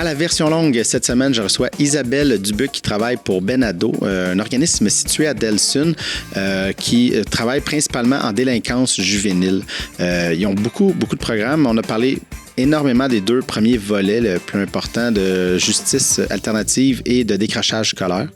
À la version longue, cette semaine, je reçois Isabelle Dubuc qui travaille pour Benado, un organisme situé à Delsun qui travaille principalement en délinquance juvénile. Ils ont beaucoup de programmes. On a parlé énormément des deux premiers volets, le plus important, de justice alternative et de décrochage scolaire.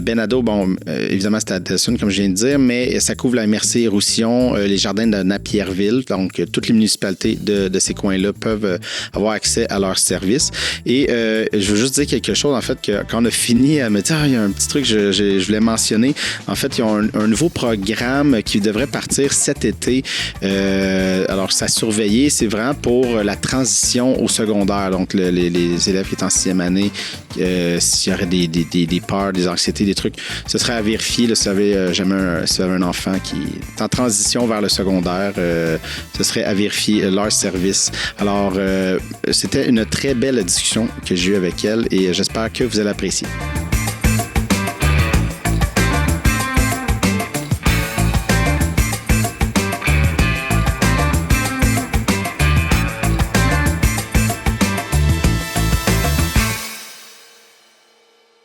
Benado, évidemment, c'est à Delsun, comme je viens de dire, mais ça couvre la MRC Roussillon, les jardins de Napierville, donc toutes les municipalités de ces coins-là peuvent avoir accès à leurs services. Et je veux juste dire quelque chose, en fait, que quand on a fini à me dire, il y a un petit truc que je voulais mentionner. En fait, ils ont un nouveau programme qui devrait partir cet été. Alors, ça surveillé, c'est vraiment pour la transition au secondaire. Donc, les élèves qui sont en sixième année, s'il y aurait des peurs, des anxiétés, des trucs, ce serait à vérifier. Là, si vous avez jamais si vous avez un enfant qui est en transition vers le secondaire, ce serait à vérifier leur service. Alors, c'était une très belle discussion que j'ai eue avec elle et j'espère que vous allez apprécier.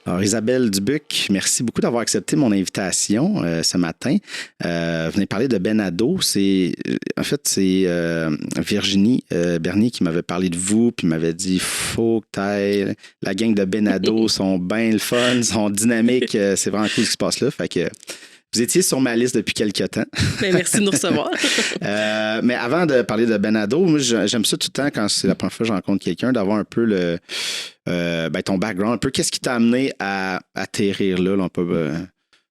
Alors, Isabelle Dubuc, merci beaucoup d'avoir accepté mon invitation ce matin. Vous venez parler de Benado. C'est Virginie Bernier qui m'avait parlé de vous puis m'avait dit faut que t'ailles. La gang de Benado sont bien le fun, sont dynamiques. C'est vraiment cool ce qui se passe là. Fait que vous étiez sur ma liste depuis quelques temps. Bien, merci de nous recevoir. Mais avant de parler de Benado, moi, j'aime ça tout le temps quand c'est la première fois que je rencontre quelqu'un, d'avoir un peu ton background, un peu qu'est-ce qui t'a amené à atterrir là. On peut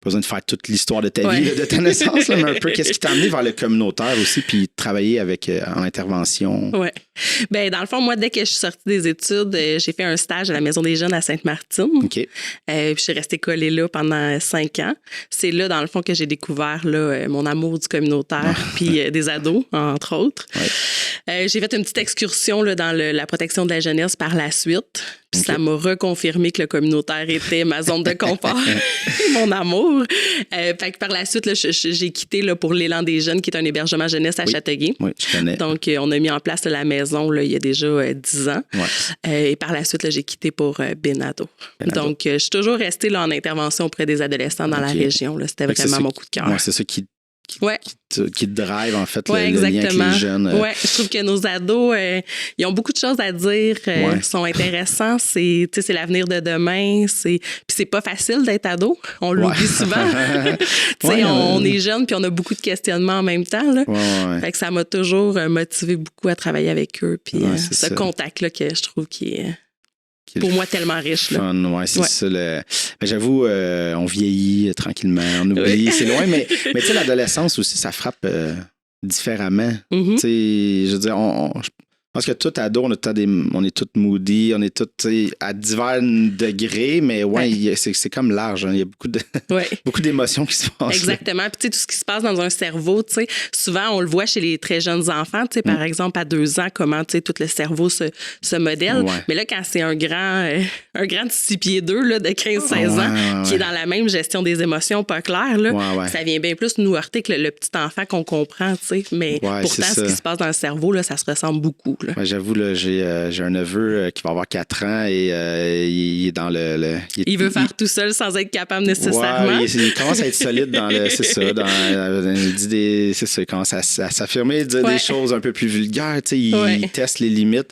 pas besoin de faire toute l'histoire de ta vie, là, de ta naissance, là, mais un peu qu'est-ce qui t'a amené vers le communautaire aussi, puis travailler avec en intervention. Oui. Bien, dans le fond, moi, dès que je suis sortie des études, j'ai fait un stage à la Maison des jeunes à Sainte-Martine. OK. Puis je suis restée collée là pendant 5 ans. C'est là, dans le fond, que j'ai découvert là, mon amour du communautaire, puis des ados, entre autres. Ouais. J'ai fait une petite excursion là, dans la protection de la jeunesse par la suite. Puis ça m'a reconfirmé que le communautaire était ma zone de confort et mon amour. Fait que par la suite, là, j'ai quitté là, pour l'Élan des jeunes, qui est un hébergement jeunesse à Châteauguay. Oui, je connais. Donc, on a mis en place la maison là, il y a déjà 10 ans. Ouais. Et par la suite, là, j'ai quitté pour Benado. Donc, je suis toujours restée là, en intervention auprès des adolescents dans la région. Là. C'était vraiment mon coup de cœur. Oui, c'est ça qui te drive, en fait, le lien avec les jeunes. Oui, je trouve que nos ados, ils ont beaucoup de choses à dire, sont intéressants. C'est l'avenir de demain. Puis c'est pas facile d'être ado. On l'oublie souvent. On est jeunes puis on a beaucoup de questionnements en même temps. Là. Fait que ça m'a toujours motivé beaucoup à travailler avec eux. Puis ce contact-là que je trouve qui est... Pour moi, tellement riche. Là. Fun, c'est ça. Mais j'avoue, on vieillit tranquillement, on oublie, c'est loin, mais tu sais, l'adolescence aussi, ça frappe différemment. Tu sais, je veux dire, je pense que tout ado, on est tous moody, on est tous à divers degrés, mais c'est comme large. Hein. Il y a beaucoup d'émotions qui se passent. Exactement. Puis tu sais, tout ce qui se passe dans un cerveau, tu sais, souvent on le voit chez les très jeunes enfants, tu sais, par exemple à 2 ans, comment tu sais, tout le cerveau se modèle. Mais là, quand c'est un grand de 6 pieds 2 là, de 15-16 ans qui est dans la même gestion des émotions pas claires, là, ça vient bien plus nous heurter que le petit enfant qu'on comprend, tu sais. Mais pourtant, ce qui se passe dans le cerveau, là, ça se ressemble beaucoup. Ouais, j'avoue, là, j'ai un neveu qui va avoir 4 ans et il est dans il veut faire tout seul sans être capable nécessairement. Il commence à être solide dans le... C'est ça. Il commence à s'affirmer, dire des choses un peu plus vulgaires. Il teste les limites.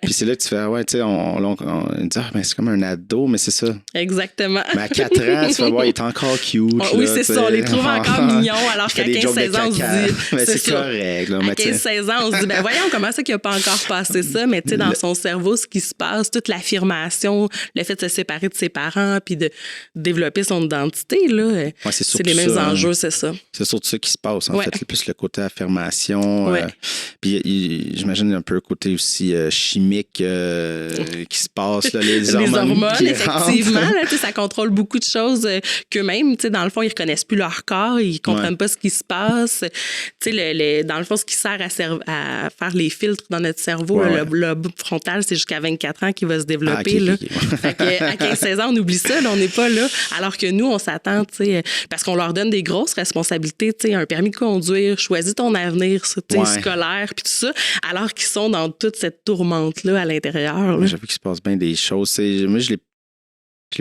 Puis c'est là que tu fais, tu sais, on dit, mais c'est comme un ado, mais c'est ça. Exactement. Mais à 4 ans, tu fais, il est encore cute. Oui, c'est ça. On les trouve encore mignons, alors qu'à 15-16 ans, on se dit... Mais c'est correct. Là, à 15-16 ans, on se dit, voyons, comment ça qu'il n'a pas encore passé ça, mais tu sais, dans son cerveau, ce qui se passe, toute l'affirmation, le fait de se séparer de ses parents, puis de développer son identité, là, c'est les mêmes enjeux, c'est ça. C'est surtout ça qui se passe, en fait. C'est plus le côté affirmation. Puis j'imagine un peu le côté aussi chimique qui se passe, là, les hormones effectivement, là, ça contrôle beaucoup de choses qu'eux-mêmes, tu sais, dans le fond, ils reconnaissent plus leur corps, ils comprennent pas ce qui se passe. Tu sais, dans le fond, ce qui sert à faire les filtres dans notre cerveau. Ouais, là, le lobe frontal, c'est jusqu'à 24 ans qu'il va se développer. Là. Fait que, à 15-16 ans, on oublie ça, là, on n'est pas là. Alors que nous, on s'attend, parce qu'on leur donne des grosses responsabilités, un permis de conduire, choisis ton avenir scolaire, puis tout ça, alors qu'ils sont dans toute cette tourmente-là à l'intérieur. Là. J'avoue qu'il se passe bien des choses. Moi, je l'ai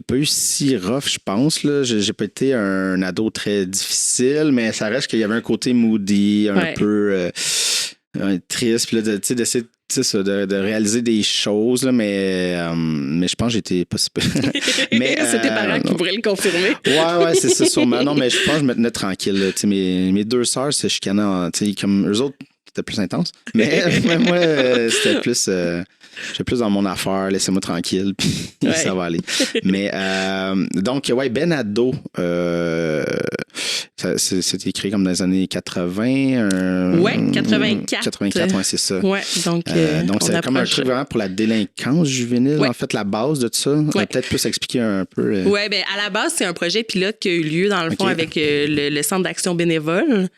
pas eu si rough, je pense. Là. J'ai pas été un ado très difficile, mais ça reste qu'il y avait un côté moody, un peu triste. Puis là, d'essayer de réaliser des choses, là, mais je pense que j'étais pas si peu. C'est tes parents qui pourraient le confirmer. Ouais, c'est ça, sûrement. Non, mais je pense que je me tenais tranquille. Là. Mes deux sœurs, c'est chicanant. Comme eux autres, c'était plus intense. Mais moi, c'était plus... j'étais plus dans mon affaire, laissez-moi tranquille, puis ça va aller. Mais donc, Ben Ado, c'est écrit comme dans les années 80. 84. 84, c'est ça. Ouais, donc c'est comme un truc vraiment pour la délinquance juvénile, en fait, la base de tout ça. On va peut-être plus expliquer un peu. Oui, à la base, c'est un projet pilote qui a eu lieu, dans le fond, avec le Centre d'action bénévole,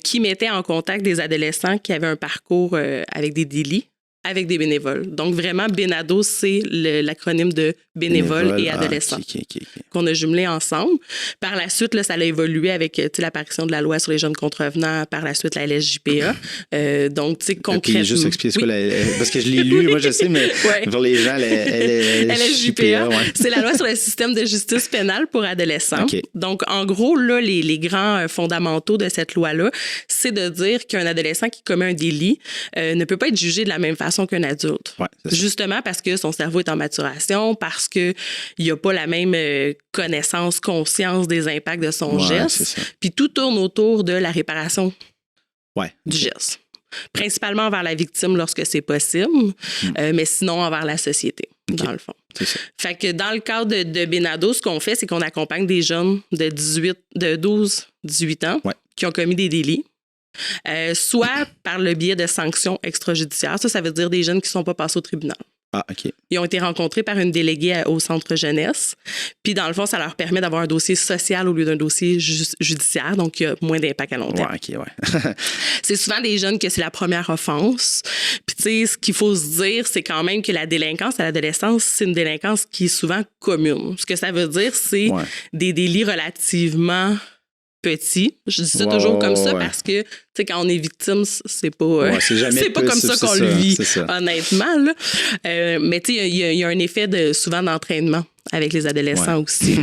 qui mettait en contact des adolescents qui avaient un parcours avec des délits, avec des bénévoles. Donc, vraiment, Benado, c'est l'acronyme de bénévoles et adolescents qu'on a jumelé ensemble. Par la suite, là, ça a évolué avec l'apparition de la loi sur les jeunes contrevenants, par la suite, la LSJPA. Donc, tu sais, concrètement... Puis juste expliquer quoi, parce que je l'ai lu, moi, je sais, mais pour les gens, la LSJPA, c'est la loi sur le système de justice pénale pour adolescents. Okay. Donc, en gros, là, les grands fondamentaux de cette loi-là, c'est de dire qu'un adolescent qui commet un délit ne peut pas être jugé de la même façon qu'un adulte. Ouais, justement parce que son cerveau est en maturation, parce qu'il n'a pas la même connaissance, conscience des impacts de son geste. Puis tout tourne autour de la réparation du geste. Principalement envers la victime lorsque c'est possible, mais sinon envers la société, dans le fond. Fait que dans le cadre de Benado, ce qu'on fait, c'est qu'on accompagne des jeunes de 12-18 ans qui ont commis des délits. Soit par le biais de sanctions extrajudiciaires. Ça veut dire des jeunes qui ne sont pas passés au tribunal. Ah, OK. Ils ont été rencontrés par une déléguée au centre jeunesse. Puis, dans le fond, ça leur permet d'avoir un dossier social au lieu d'un dossier judiciaire. Donc, il y a moins d'impact à long terme. C'est souvent des jeunes que c'est la première offense. Puis, tu sais, ce qu'il faut se dire, c'est quand même que la délinquance à l'adolescence, c'est une délinquance qui est souvent commune. Ce que ça veut dire, c'est des délits relativement... petit. Je dis ça toujours comme ça parce que, tu sais, quand on est victime, c'est pas, c'est pas comme ça qu'on le vit, honnêtement. Là. Mais tu sais, il y a un effet souvent d'entraînement avec les adolescents aussi.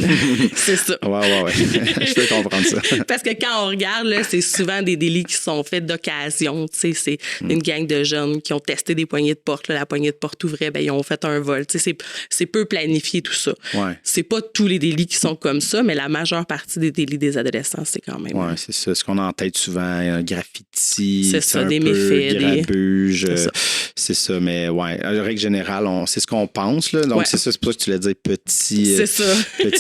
C'est ça. Ouais. Je peux comprendre ça. Parce que quand on regarde, là, c'est souvent des délits qui sont faits d'occasion. Tu sais, c'est une gang de jeunes qui ont testé des poignées de porte. Là, la poignée de porte ouvrait, ben, ils ont fait un vol. Tu sais, c'est peu planifié tout ça. C'est pas tous les délits qui sont comme ça, mais la majeure partie des délits des adolescents, c'est quand même... Oui, c'est ça. Ce qu'on a en tête souvent, un graffiti, c'est ça, des méfaits, grabuge. C'est ça, mais en règle générale, c'est ce qu'on pense. Là, donc, c'est ça, c'est pour ça que tu l'as dit petit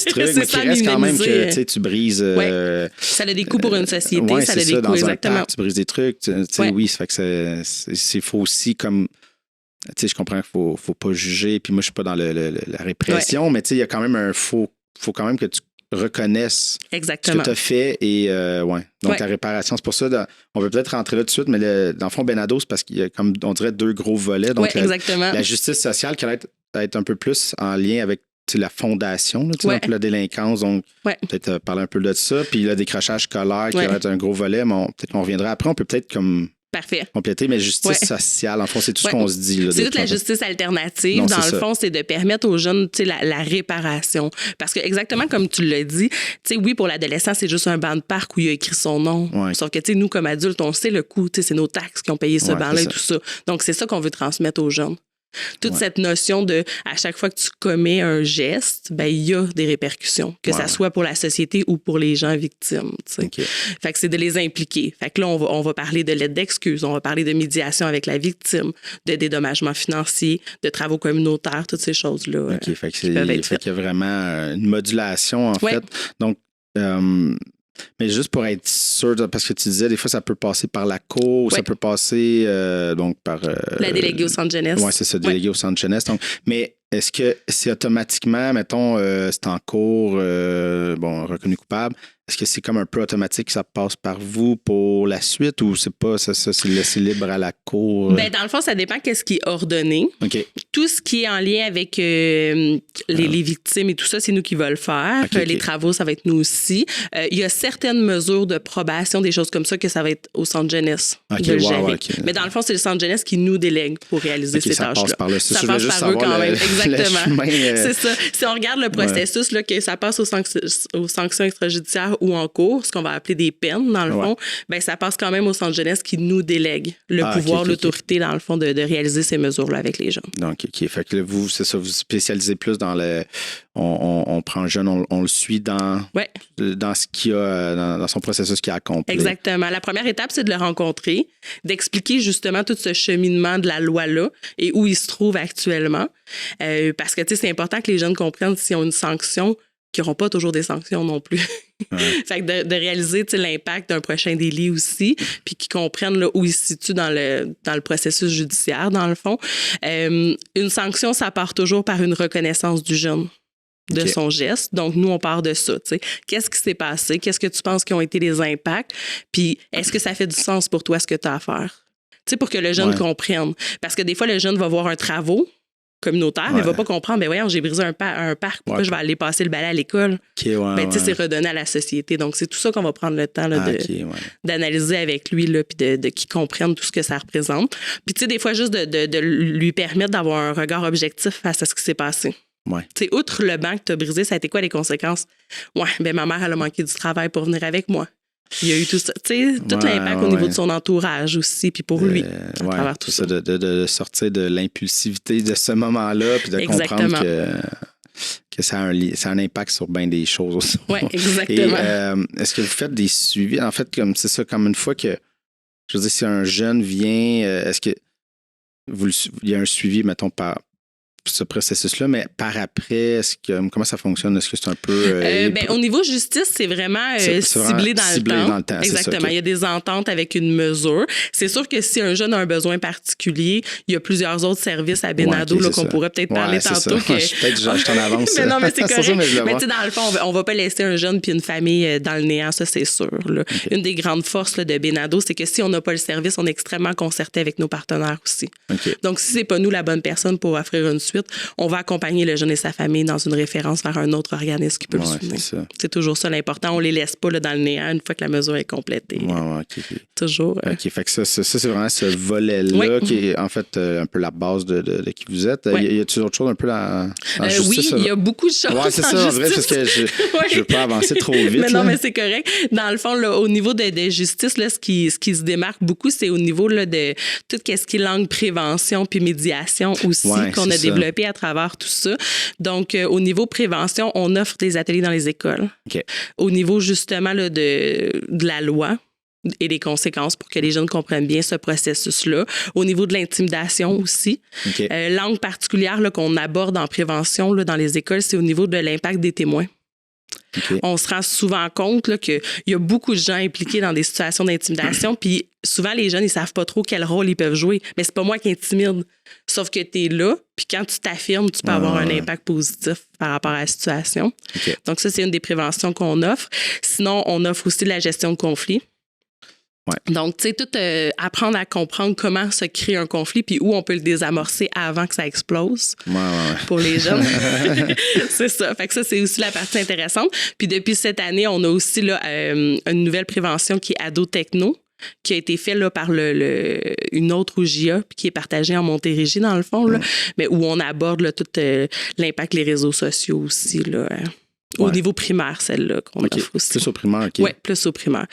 truc, mais qui reste quand même que tu brises... Ça a des coûts pour une société, ça a des coûts, exactement. Tu brises des trucs, oui, ça fait que c'est faut aussi comme... Tu sais, je comprends qu'il ne faut pas juger, puis moi, je ne suis pas dans la répression, mais tu sais, il y a quand même faut quand même que tu reconnaissent ce que tu as fait et donc la réparation, c'est pour ça on peut peut-être rentrer là tout de suite, mais dans le fond Benado, c'est parce qu'il y a comme on dirait deux gros volets, donc la justice sociale qui va être un peu plus en lien avec la fondation là, la délinquance, donc peut-être parler un peu de ça, puis le décrochage scolaire qui va être un gros volet, mais peut-être qu'on reviendra après, on peut peut-être comme compléter, mais justice sociale, en fond, c'est tout ce qu'on se dit. Là, c'est toute la justice alternative. Non, dans le fond, c'est de permettre aux jeunes la réparation. Parce que exactement comme tu l'as dit, oui, pour l'adolescent, c'est juste un banc de parc où il a écrit son nom. Sauf que nous, comme adultes, on sait le coût. C'est nos taxes qui ont payé ce banc-là et tout ça. Donc, c'est ça qu'on veut transmettre aux jeunes. Toute cette notion de, à chaque fois que tu commets un geste, ben il y a des répercussions, que ça soit pour la société ou pour les gens victimes. Fait que c'est de les impliquer. Fait que là, on va parler de l'aide d'excuse, on va parler de médiation avec la victime, de dédommagement financier, de travaux communautaires, toutes ces choses-là. Fait qu'il y a vraiment une modulation, en fait. Donc, mais juste pour être sûr, parce que tu disais, des fois, ça peut passer par la cour, ça peut passer donc par... la déléguée au centre jeunesse. Oui, c'est ça, déléguée au centre jeunesse. Donc, mais est-ce que c'est automatiquement, mettons, c'est en cours, reconnu coupable, est-ce que c'est comme un peu automatique que ça passe par vous pour la suite ou c'est pas ça c'est laissé libre à la cour? Ben, dans le fond, ça dépend qu'est-ce qui est ordonné. OK. Tout ce qui est en lien avec les victimes et tout ça, c'est nous qui va le faire. Les travaux, ça va être nous aussi. Il y a certaines mesures de probation, des choses comme ça, que ça va être au centre jeunesse de gérer. Mais dans le fond, c'est le centre jeunesse qui nous délègue pour réaliser ces tâches-là. Passe par là. Ça passe par eux quand même. Exactement. C'est ça. Si on regarde le processus, là, que ça passe aux sanctions extrajudiciaires ou en cours, ce qu'on va appeler des peines, dans le fond, ben, ça passe quand même au centre jeunesse qui nous délègue le pouvoir, l'autorité, dans le fond, de réaliser ces mesures-là avec les jeunes. Donc, OK. Fait que là, vous, c'est ça, vous spécialisez plus dans le... On prend un jeune, on le suit dans ce qu'il a, dans son processus qu'il a accompli. Exactement. La première étape, c'est de le rencontrer, d'expliquer justement tout ce cheminement de la loi-là et où il se trouve actuellement. Parce que, tu sais, c'est important que les jeunes comprennent s'ils ont une sanction, qu'ils n'auront pas toujours des sanctions non plus. Fait que de réaliser l'impact d'un prochain délit aussi, puis qu'ils comprennent là, où ils se situent dans le processus judiciaire, dans le fond. Une sanction, ça part toujours par une reconnaissance du jeune de son geste. Donc, nous, on part de ça. T'sais. Qu'est-ce qui s'est passé? Qu'est-ce que tu penses qui ont été les impacts? Puis, est-ce que ça fait du sens pour toi, ce que tu as à faire? T'sais, pour que le jeune comprenne. Parce que des fois, le jeune va voir un travaux communautaire, mais il ne va pas comprendre, ben voyons, j'ai brisé un parc, pourquoi je vais aller passer le balai à l'école? C'est redonné à la société. Donc, c'est tout ça qu'on va prendre le temps là, d'analyser avec lui, là, puis de qu'il comprenne tout ce que ça représente. Puis, tu sais, des fois, juste de lui permettre d'avoir un regard objectif face à ce qui s'est passé. Tu sais, outre le banc que tu as brisé, ça a été quoi les conséquences? Ben ma mère, elle a manqué du travail pour venir avec moi. Il y a eu tout ça, tu sais, tout l'impact au niveau de son entourage aussi, puis pour lui, à travers tout ça. De sortir de l'impulsivité de ce moment-là, puis de comprendre que ça a un impact sur bien des choses aussi. Oui, exactement. Et est-ce que vous faites des suivis? En fait, c'est ça, comme une fois que, je veux dire, si un jeune vient, est-ce que il y a un suivi, mettons, par ce processus-là, mais par après, comment ça fonctionne? Est-ce que c'est un peu... au niveau justice, c'est vraiment ciblé dans le temps. Exactement. Ça, Il y a des ententes avec une mesure. C'est sûr que si un jeune a un besoin particulier, il y a plusieurs autres services à Benado qu'on pourrait peut-être parler tantôt. Je t'en avance. Mais non, mais c'est correct. Mais tu sais, dans le fond, on va pas laisser un jeune puis une famille dans le néant, ça, c'est sûr. Là. Une des grandes forces là, de Benado, c'est que si on n'a pas le service, on est extrêmement concerté avec nos partenaires aussi. Donc, si c'est pas nous la bonne personne pour offrir une suite, on va accompagner le jeune et sa famille dans une référence vers un autre organisme qui peut le soutenir. C'est toujours ça l'important. On les laisse pas là, dans le néant une fois que la mesure est complétée. Toujours. OK. Fait que ça, c'est vraiment ce volet-là qui est en fait un peu la base de qui vous êtes. Y a-t-il autre chose un peu dans justice? Oui, il y a beaucoup de choses. Oui, c'est ça, en vrai, parce que je veux pas avancer trop vite. Mais non, mais c'est correct. Dans le fond, là, au niveau de justice, là, ce qui se démarque beaucoup, c'est au niveau là, de tout ce qui est langue prévention puis médiation aussi qu'on a développé à travers tout ça. Donc, au niveau prévention, on offre des ateliers dans les écoles. Au niveau, justement, là, de la loi et les conséquences pour que les jeunes comprennent bien ce processus-là. Au niveau de l'intimidation aussi. L'angle particulière là, qu'on aborde en prévention là, dans les écoles, c'est au niveau de l'impact des témoins. On se rend souvent compte là, qu'il y a beaucoup de gens impliqués dans des situations d'intimidation, puis souvent, les jeunes, ils savent pas trop quel rôle ils peuvent jouer. Mais c'est pas moi qui intimide. Sauf que tu es là, puis quand tu t'affirmes, tu peux avoir un impact positif par rapport à la situation. Donc ça, c'est une des préventions qu'on offre. Sinon, on offre aussi de la gestion de conflits. Donc, tu sais, tout apprendre à comprendre comment se crée un conflit puis où on peut le désamorcer avant que ça explose pour les jeunes. C'est ça. Fait que ça, c'est aussi la partie intéressante. Puis depuis cette année, on a aussi là, une nouvelle prévention qui est Ado Techno, qui a été fait là, par une autre OJA, puis qui est partagée en Montérégie, dans le fond, là, mais où on aborde là, tout l'impact des réseaux sociaux aussi, là. Au niveau primaire, celle-là, qu'on offre aussi. Plus au primaire, OK. Oui, plus au primaire.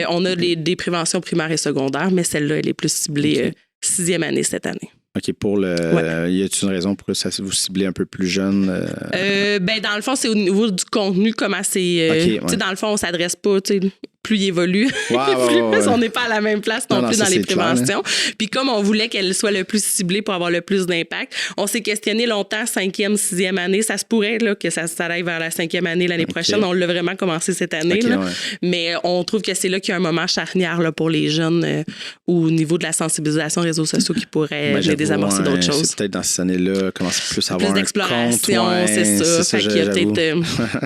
On a des préventions primaires et secondaires, mais celle-là, elle est plus ciblée 6e année cette année. OK. Pour le. Y a-t-il une raison pour que ça vous ciblez un peu plus jeune? Dans le fond, c'est au niveau du contenu, comment c'est. Dans le fond, on ne s'adresse pas plus il évolue, plus on n'est pas à la même place non plus dans les préventions. Puis comme on voulait qu'elle soit le plus ciblée pour avoir le plus d'impact, on s'est questionné longtemps, 5e, 6e année. Ça se pourrait là, que ça aille vers la 5e année l'année prochaine. On l'a vraiment commencé cette année. Là. Mais on trouve que c'est là qu'il y a un moment charnière là, pour les jeunes au niveau de la sensibilisation réseaux sociaux qui pourrait désamorcer d'autres choses. C'est peut-être dans ces années-là, commencer plus à avoir plus d'exploration, c'est ça. Fait qu'il y a peut-être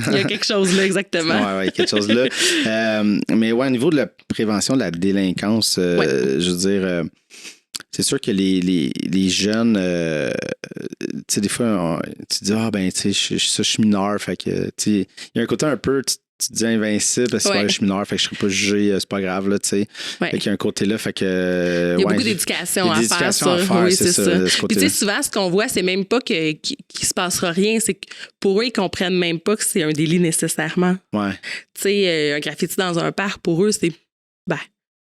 il y a quelque chose là, exactement. Oui, il y a quelque chose là. Mais ouais, au niveau de la prévention de la délinquance, je veux dire, c'est sûr que les jeunes, tu sais, des fois, tu dis, tu sais, je suis mineur, fait que, tu sais, il y a un côté un peu, tu te dis invincible parce que je suis mineur, fait que je ne serai pas jugé, c'est pas grave, là, tu sais. Fait qu'il y a un côté là, fait que. Il y a beaucoup d'éducation à faire. Oui, c'est ça. Puis, tu sais, souvent, ce qu'on voit, c'est même pas qu'il se passera rien, c'est que pour eux, ils comprennent même pas que c'est un délit nécessairement. Ouais. Tu sais, un graffiti dans un parc, pour eux, c'est.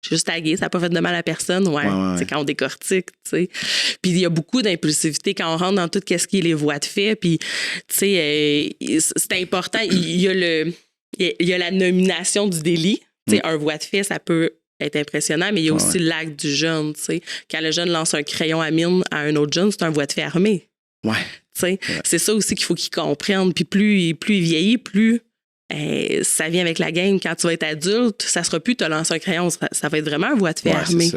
Je suis juste tagué, ça n'a pas fait de mal à personne. C'est quand on décortique, tu sais. Puis il y a beaucoup d'impulsivité quand on rentre dans tout ce qui est les voies de fait. Puis, tu sais, c'est important. Il y a la nomination du délit. Tu sais, un voie de fait, ça peut être impressionnant, mais il y a aussi l'acte du jeune, tu sais. Quand le jeune lance un crayon à mine à un autre jeune, c'est un voie de fait armé. Ouais. Tu sais, c'est ça aussi qu'il faut qu'il comprenne. Puis plus il vieillit, plus... ça vient avec la game. Quand tu vas être adulte, ça sera plus te lancer un crayon. Ça va être vraiment un voie de fait armé.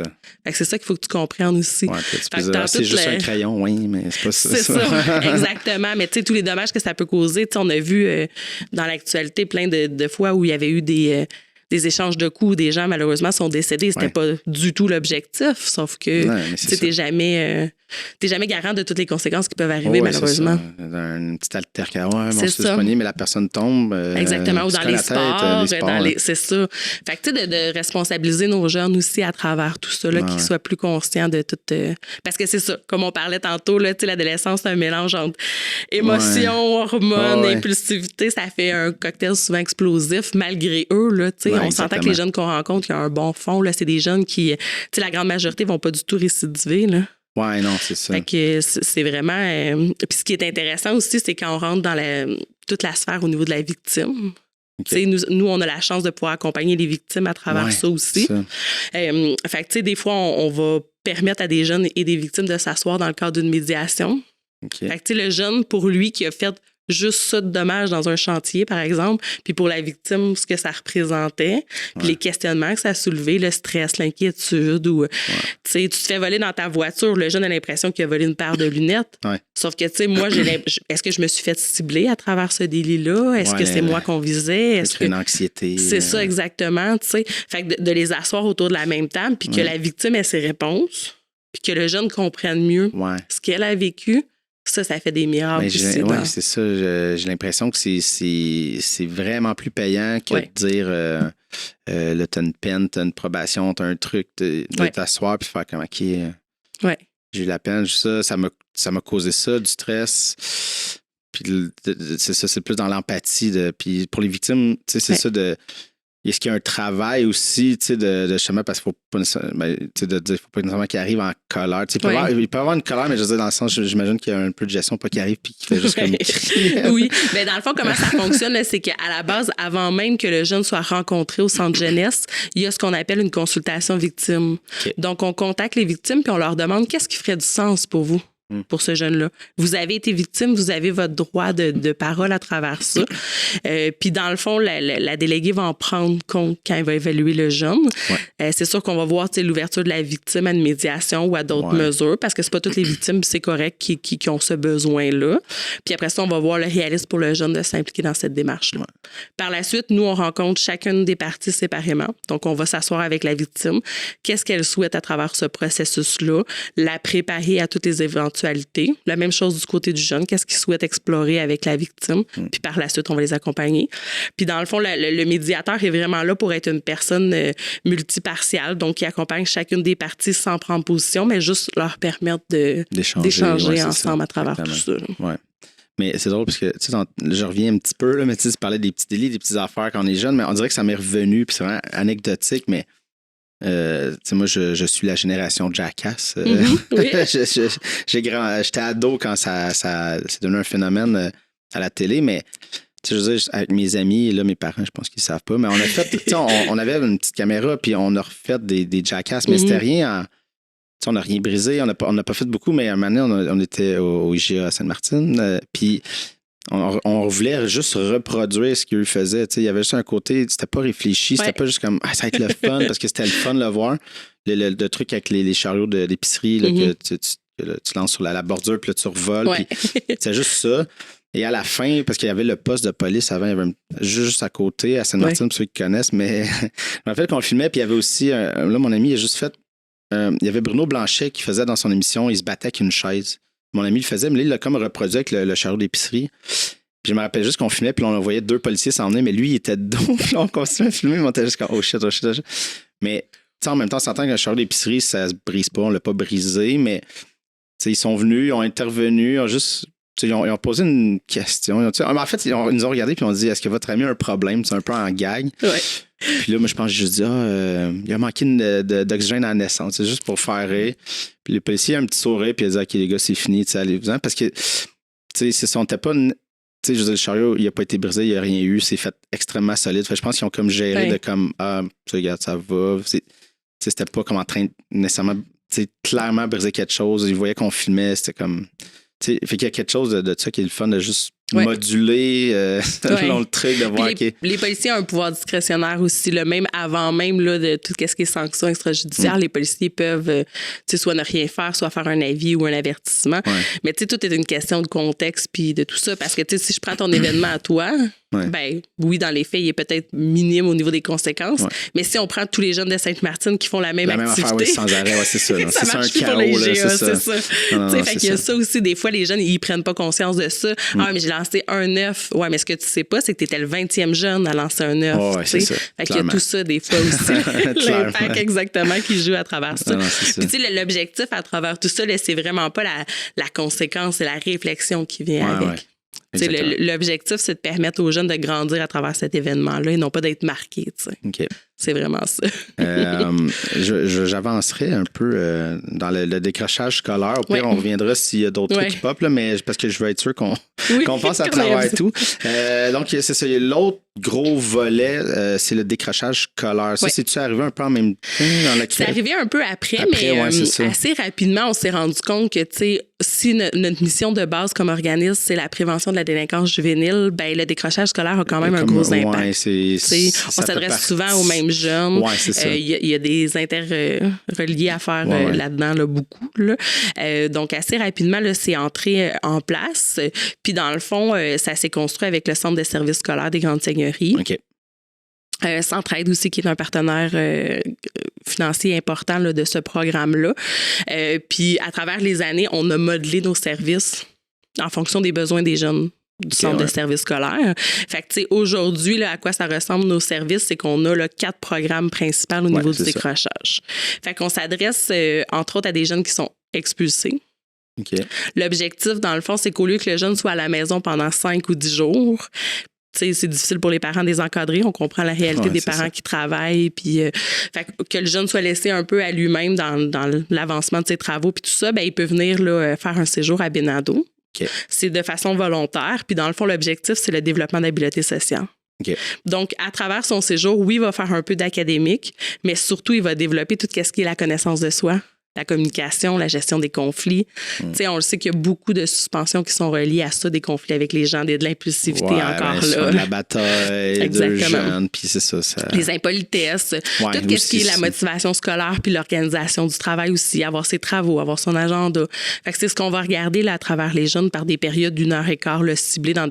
C'est ça qu'il faut que tu comprennes aussi. C'est juste un crayon, oui, mais c'est pas ça. C'est ça, exactement. Mais tu sais, tous les dommages que ça peut causer, on a vu dans l'actualité plein de fois où il y avait eu des échanges de coups où des gens, malheureusement, sont décédés. C'était pas du tout l'objectif, sauf que t'es jamais garant de toutes les conséquences qui peuvent arriver, malheureusement. Un petit altercation, c'est ça. Mais la personne tombe. Exactement, ou dans les sports. C'est ça. Fait que, tu sais, de responsabiliser nos jeunes aussi à travers tout ça, qu'ils soient plus conscients de tout. Parce que c'est ça, comme on parlait tantôt, là, l'adolescence, c'est un mélange entre émotions, hormones, impulsivité. Ça fait un cocktail souvent explosif, malgré eux, là, tu sais. On s'entend que les jeunes qu'on rencontre, il y a un bon fond. Là, c'est des jeunes qui, tu sais, la grande majorité ne vont pas du tout récidiver. Là. Ouais, non, c'est ça. Fait que c'est vraiment... Puis ce qui est intéressant aussi, c'est quand on rentre dans toute la sphère au niveau de la victime. Okay. Nous, on a la chance de pouvoir accompagner les victimes à travers ça aussi. Fait que, tu sais, des fois, on va permettre à des jeunes et des victimes de s'asseoir dans le cadre d'une médiation. Okay. Fait que, tu sais, le jeune, pour lui, qui a fait juste ça de dommage dans un chantier, par exemple, puis pour la victime, ce que ça représentait, puis les questionnements que ça a soulevé, le stress, l'inquiétude, ou tu sais, tu te fais voler dans ta voiture, le jeune a l'impression qu'il a volé une paire de lunettes. Sauf que, tu sais, moi, est-ce que je me suis fait cibler à travers ce délit-là? Est-ce que c'est moi qu'on visait? Est-ce que une anxiété? C'est ça, exactement, tu sais. Fait que de les asseoir autour de la même table, puis que la victime ait ses réponses, puis que le jeune comprenne mieux ce qu'elle a vécu. Ça fait des miracles aussi. C'est ça. J'ai l'impression que c'est vraiment plus payant que de dire là, t'as une peine, t'as une probation, t'as un truc, de t'asseoir puis faire comme OK. J'ai eu la peine, ça m'a causé ça, du stress. Puis c'est ça, c'est plus dans l'empathie. Puis pour les victimes, c'est ça de. Est-ce qu'il y a un travail aussi, tu sais, de justement, parce qu'il ne faut pas nécessairement qu'il arrive en colère. Il peut y avoir une colère, mais je veux dire, dans le sens, j'imagine qu'il y a un peu de gestion, pas qu'il arrive puis qu'il fait juste comme Oui, mais dans le fond, comment ça fonctionne, là, c'est qu'à la base, avant même que le jeune soit rencontré au centre jeunesse, il y a ce qu'on appelle une consultation victime. Okay. Donc, on contacte les victimes puis on leur demande qu'est-ce qui ferait du sens pour vous. Pour ce jeune-là. Vous avez été victime, vous avez votre droit de parole à travers ça. Puis dans le fond, la déléguée va en prendre compte quand elle va évaluer le jeune. C'est sûr qu'on va voir l'ouverture de la victime à une médiation ou à d'autres mesures, parce que c'est pas toutes les victimes, c'est correct, qui ont ce besoin-là. Puis après ça, on va voir le réalisme pour le jeune de s'impliquer dans cette démarche-là. Par la suite, nous, on rencontre chacune des parties séparément. Donc, on va s'asseoir avec la victime. Qu'est-ce qu'elle souhaite à travers ce processus-là? La préparer à toutes les éventualités. La même chose du côté du jeune. Qu'est-ce qu'il souhaite explorer avec la victime? Puis par la suite, on va les accompagner. Puis dans le fond, le médiateur est vraiment là pour être une personne multipartiale, donc qui accompagne chacune des parties sans prendre position, mais juste leur permettre d'échanger ensemble à travers tout ça. Ouais. Mais c'est drôle parce que, tu sais, je reviens un petit peu, là, mais tu parlais des petits délits, des petites affaires quand on est jeune, mais on dirait que ça m'est revenu, puis c'est vraiment anecdotique, mais moi, je suis la génération Jackass. J'étais ado quand ça c'est devenu un phénomène à la télé, mais je veux dire, avec mes amis, là, mes parents, je pense qu'ils ne savent pas, mais on a fait, on avait une petite caméra, puis on a refait des jackasses, mais c'était rien on n'a rien brisé, on n'a pas fait beaucoup, mais à un moment donné, on était au IGA à Sainte-Martine, puis on voulait juste reproduire ce qu'ils faisaient. Il y avait juste un côté, c'était pas réfléchi, c'était pas juste comme ça va être le fun, parce que c'était le fun de le voir. Le truc avec les chariots d'épicerie là, que tu lances sur la bordure, puis là, tu revoles. C'est juste ça. Et à la fin, parce qu'il y avait le poste de police avant, il y avait juste à côté, à Sainte-Martine, pour ceux qui connaissent, mais je me rappelle qu'on le filmait, puis il y avait aussi, là, mon ami, il a juste fait, il y avait Bruno Blanchet qui faisait dans son émission, il se battait avec une chaise. Mon ami le faisait, mais là, il l'a comme reproduit avec le chariot d'épicerie. Puis je me rappelle juste qu'on filmait, puis on voyait 2 policiers s'en venir, mais lui, il était dedans, puis on continuait à filmer, mais on était juste comme oh shit. Mais en même temps, on s'entend qu'un chariot d'épicerie, ça se brise pas, on l'a pas brisé, mais ils sont venus, ils ont intervenu, ils ont posé une question. En fait, ils nous ont regardé puis ils ont dit est-ce que votre ami a un problème? C'est un peu en gag. Ouais. Puis là, moi, je pense que j'ai juste dit il a manqué d'oxygène à la naissance. C'est juste pour faire rire. Puis le policier a un petit sourire puis il a dit OK, les gars, c'est fini, allez-vous-en. Parce que, c'est ça, on n'était pas. Je veux dire, le chariot, il n'a pas été brisé, il n'y a rien eu. C'est fait extrêmement solide. Fait, je pense qu'ils ont comme géré de comme regarde, ça va. C'était pas comme en train de nécessairement clairement briser quelque chose. Ils voyaient qu'on filmait, c'était comme. Fait qu'il y a quelque chose de ça qui est le fun de juste moduler le truc, de voir. Les policiers ont un pouvoir discrétionnaire aussi, même avant même là, de tout ce qui est sanctions extrajudiciaires, les policiers peuvent soit ne rien faire, soit faire un avis ou un avertissement. Ouais. Mais tout est une question de contexte puis de tout ça. Parce que si je prends ton événement à toi, ben oui, dans les faits, il est peut-être minime au niveau des conséquences. Mais si on prend tous les jeunes de Sainte-Martine qui font la même activité, affaire, sans arrêt, c'est ça. Ça marche plus pour les GA, c'est ça. Fait qu'il y a ça aussi, des fois, les jeunes, ils prennent pas consciance de ça. Ah, mais j'ai lancé un œuf. Ouais, mais ce que tu sais pas, c'est que tu étais le 20e jeune à lancer un œuf. Oh, c'est ça. Fait qu'il y a tout ça, des fois aussi. L'impact exactement qui joue à travers ça. Puis tu sais, l'objectif à travers tout ça, c'est vraiment pas la conséquence, c'est la réflexion qui vient avec. L'objectif, c'est de permettre aux jeunes de grandir à travers cet événement-là et non pas d'être marqués. Okay. C'est vraiment ça. J'avancerai un peu dans le décrochage scolaire. Au pire, on reviendra s'il y a d'autres trucs qui pop, là, mais parce que je veux être sûr qu'on passe à travers tout. Donc, c'est ça. L'autre gros volet, c'est le décrochage scolaire. Ça, c'est-tu arrivé un peu en même temps dans la C'est arrivé un peu après mais assez rapidement, on s'est rendu compte que, tu sais, si notre mission de base comme organisme, c'est la prévention de la délinquance juvénile, ben le décrochage scolaire a quand même un gros impact. On s'adresse souvent aux mêmes jeunes. Ouais, c'est ça. Il y a des interreliés à faire là-dedans, là, beaucoup. Là. Donc, assez rapidement, là, c'est entré en place. Puis, dans le fond, ça s'est construit avec le Centre de services scolaires des Grandes Seigneuries. OK. Centraide aussi, qui est un partenaire financier important là, de ce programme-là. Puis, à travers les années, on a modelé nos services en fonction des besoins des jeunes du centre de services scolaires. Fait que, tu sais, aujourd'hui, là, à quoi ça ressemble nos services, c'est qu'on a là, 4 programmes principaux au niveau du décrochage. Fait qu'on s'adresse, entre autres, à des jeunes qui sont expulsés. Okay. L'objectif, dans le fond, c'est qu'au lieu que le jeune soit à la maison pendant 5 ou 10 jours, t'sais, c'est difficile pour les parents de les encadrer. On comprend la réalité des parents qui travaillent. Puis, fait que le jeune soit laissé un peu à lui-même dans l'avancement de ses travaux. Puis tout ça, ben, il peut venir là, faire un séjour à Benado. Okay. C'est de façon volontaire. Puis dans le fond, l'objectif, c'est le développement d'habileté sociale. Okay. Donc, à travers son séjour, oui, il va faire un peu d'académique, mais surtout, il va développer tout ce qui est la connaissance de soi, la communication, la gestion des conflits. Tu sais, on le sait qu'il y a beaucoup de suspensions qui sont reliées à ça, des conflits avec les gens, de l'impulsivité encore là. De la bataille, de jeunes, puis c'est ça. Les impolitesses, tout ce qui est la motivation scolaire puis l'organisation du travail aussi, avoir ses travaux, avoir son agenda. Fait que c'est ce qu'on va regarder là à travers les jeunes par des périodes d'1 heure et quart, là, ciblées dans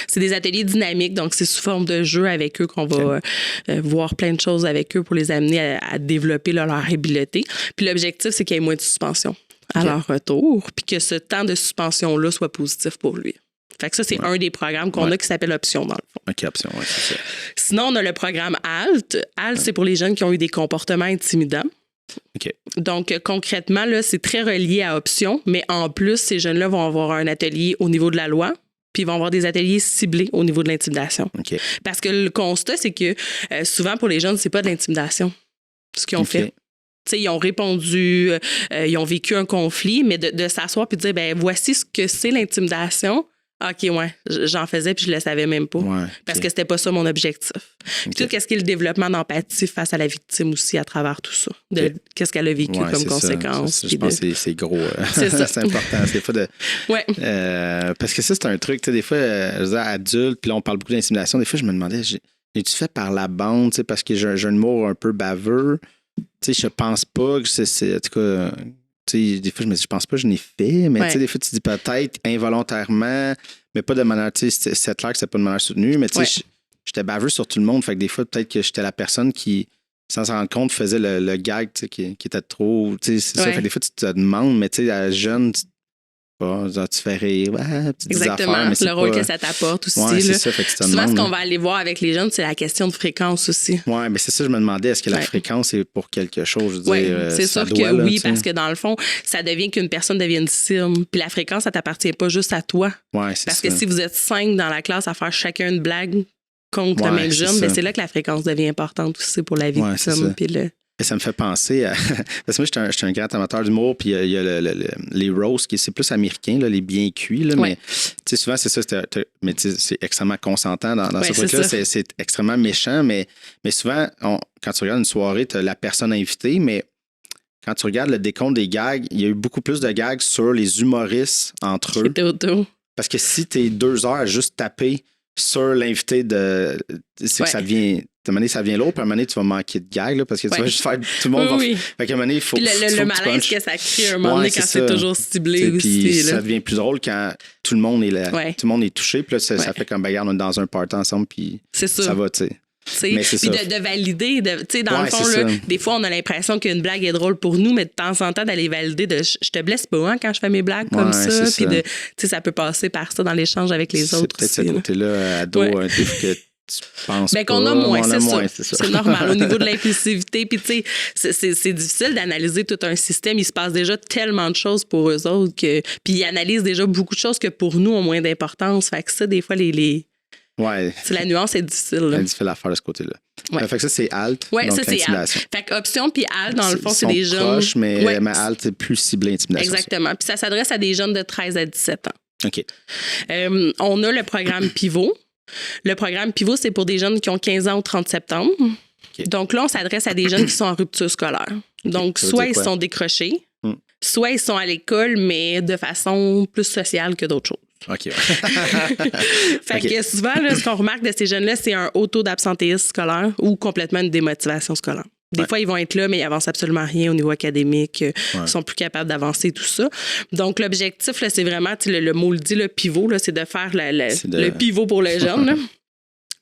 c'est des ateliers dynamiques, donc c'est sous forme de jeu avec eux qu'on va voir plein de choses avec eux pour les amener à développer là, leur habileté. Puis l'objectif, c'est qu'il y ait moins de suspension à leur retour, puis que ce temps de suspension-là soit positif pour lui. Fait que ça, c'est un des programmes qu'on a qui s'appelle Option, dans le fond. OK, Option, oui, c'est ça. Sinon, on a le programme ALT. ALT, c'est pour les jeunes qui ont eu des comportements intimidants. OK. Donc, concrètement, là, c'est très relié à Option, mais en plus, ces jeunes-là vont avoir un atelier au niveau de la loi, puis ils vont avoir des ateliers ciblés au niveau de l'intimidation. Okay. Parce que le constat, c'est que souvent, pour les jeunes, c'est pas de l'intimidation, ce qu'ils ont fait. T'sais, ils ont répondu, ils ont vécu un conflit, mais de s'asseoir et de dire, ben voici ce que c'est l'intimidation, OK, ouais. J'en faisais puis je le savais même pas. Ouais, parce que c'était pas ça mon objectif. Puis tout ce qui est le développement d'empathie face à la victime aussi à travers tout ça. Qu'est-ce qu'elle a vécu comme conséquence. Je pense que c'est gros. C'est ça. C'est important. Des fois parce que ça, c'est un truc, tu sais, des fois, je veux dire, adulte, puis là, on parle beaucoup d'intimidation. Des fois, je me demandais, j'ai-tu fait par la bande, tu sais, parce que j'ai un humour un peu baveux. Tu sais, je pense pas que c'est en tout cas... Tu sais, des fois, je me dis, je pense pas que je n'ai fait, mais tu sais, des fois, tu dis peut-être involontairement, mais pas de manière, tu sais, c'est clair que c'est pas de manière soutenue, mais tu sais, j'étais baveux sur tout le monde, fait que des fois, peut-être que j'étais la personne qui, sans s'en rendre compte, faisait le gag, tu sais, qui était trop, tu sais, c'est ça, fait que des fois, tu te demandes, mais tu sais, à jeune, tu fais rire, exactement, affaires, mais le rôle que ça t'apporte aussi. Ouais, c'est là. ça, fait que tu te souvent, demandes, ce qu'on va aller voir avec les jeunes, c'est la question de fréquence aussi. Oui, mais c'est ça, je me demandais, est-ce que la fréquence est pour quelque chose? Je veux dire, c'est ça sûr doit, que là, oui, parce que dans le fond, ça devient qu'une personne devienne cible. Puis la fréquence, ça t'appartient pas juste à toi. Ouais, c'est parce ça. que si vous êtes 5 dans la classe à faire chacun une blague contre le même jeune, ben c'est là que la fréquence devient importante aussi pour la victime. Puis Et ça me fait penser à. Parce que moi, je suis un grand amateur d'humour, puis il y a les roasts, c'est plus américain, là, les bien cuits, là, mais souvent, c'est ça. Mais c'est extrêmement consentant dans ce truc-là. C'est extrêmement méchant, mais souvent, quand tu regardes une soirée, tu as la personne invitée, mais quand tu regardes le décompte des gags, il y a eu beaucoup plus de gags sur les humoristes entre eux. Parce que si tu es 2 heures à juste taper sur l'invité c'est que ça devient. À un moment donné, ça devient lourd, puis à un moment donné, tu vas manquer de gags, là, parce que tu vas juste faire. Tout le monde va. Fait qu'à un moment donné, il faut. Puis le malaise que ça crée, un moment donné, quand c'est toujours ciblé aussi. Puis ça devient plus drôle quand tout le monde est là. Tout le monde est touché, puis là, ça fait comme, regarde, on est dans un party ensemble, puis ça va, tu sais. Mais puis de valider, tu sais, dans le fond, là, des fois, on a l'impression qu'une blague est drôle pour nous, mais de temps en temps, d'aller valider je te blesse pas quand je fais mes blagues comme ça. Puis tu sais, ça peut passer par ça dans l'échange avec les autres. C'est peut-être ce côté-là, ado, que tu penses qu'on a moins, c'est ça. C'est normal. Au niveau de l'impulsivité, puis tu sais, c'est difficile d'analyser tout un système. Il se passe déjà tellement de choses pour eux autres puis ils analysent déjà beaucoup de choses que pour nous ont moins d'importance. Fait que ça, des fois, la nuance est difficile. C'est difficile à faire de ce côté-là. Fait que ça, c'est alt. Oui, ça, c'est alt. Fait que option puis alt, dans le fond, c'est des jeunes. Proches, mais alt, c'est plus ciblé intimidation. Exactement. Puis ça s'adresse à des jeunes de 13 à 17 ans. OK. On a le programme Pivot. Le programme Pivot, c'est pour des jeunes qui ont 15 ans au 30 septembre. Okay. Donc là, on s'adresse à des jeunes qui sont en rupture scolaire. Donc, soit ils sont décrochés, soit ils sont à l'école, mais de façon plus sociale que d'autres choses. OK. Fait que souvent, là, ce qu'on remarque de ces jeunes-là, c'est un haut taux d'absentéisme scolaire ou complètement une démotivation scolaire. Des fois, ils vont être là, mais ils n'avancent absolument rien au niveau académique. Ils sont plus capables d'avancer, tout ça. Donc, l'objectif, là, c'est vraiment, le mot le dit, le pivot, là, c'est de faire le pivot pour les jeunes. Là.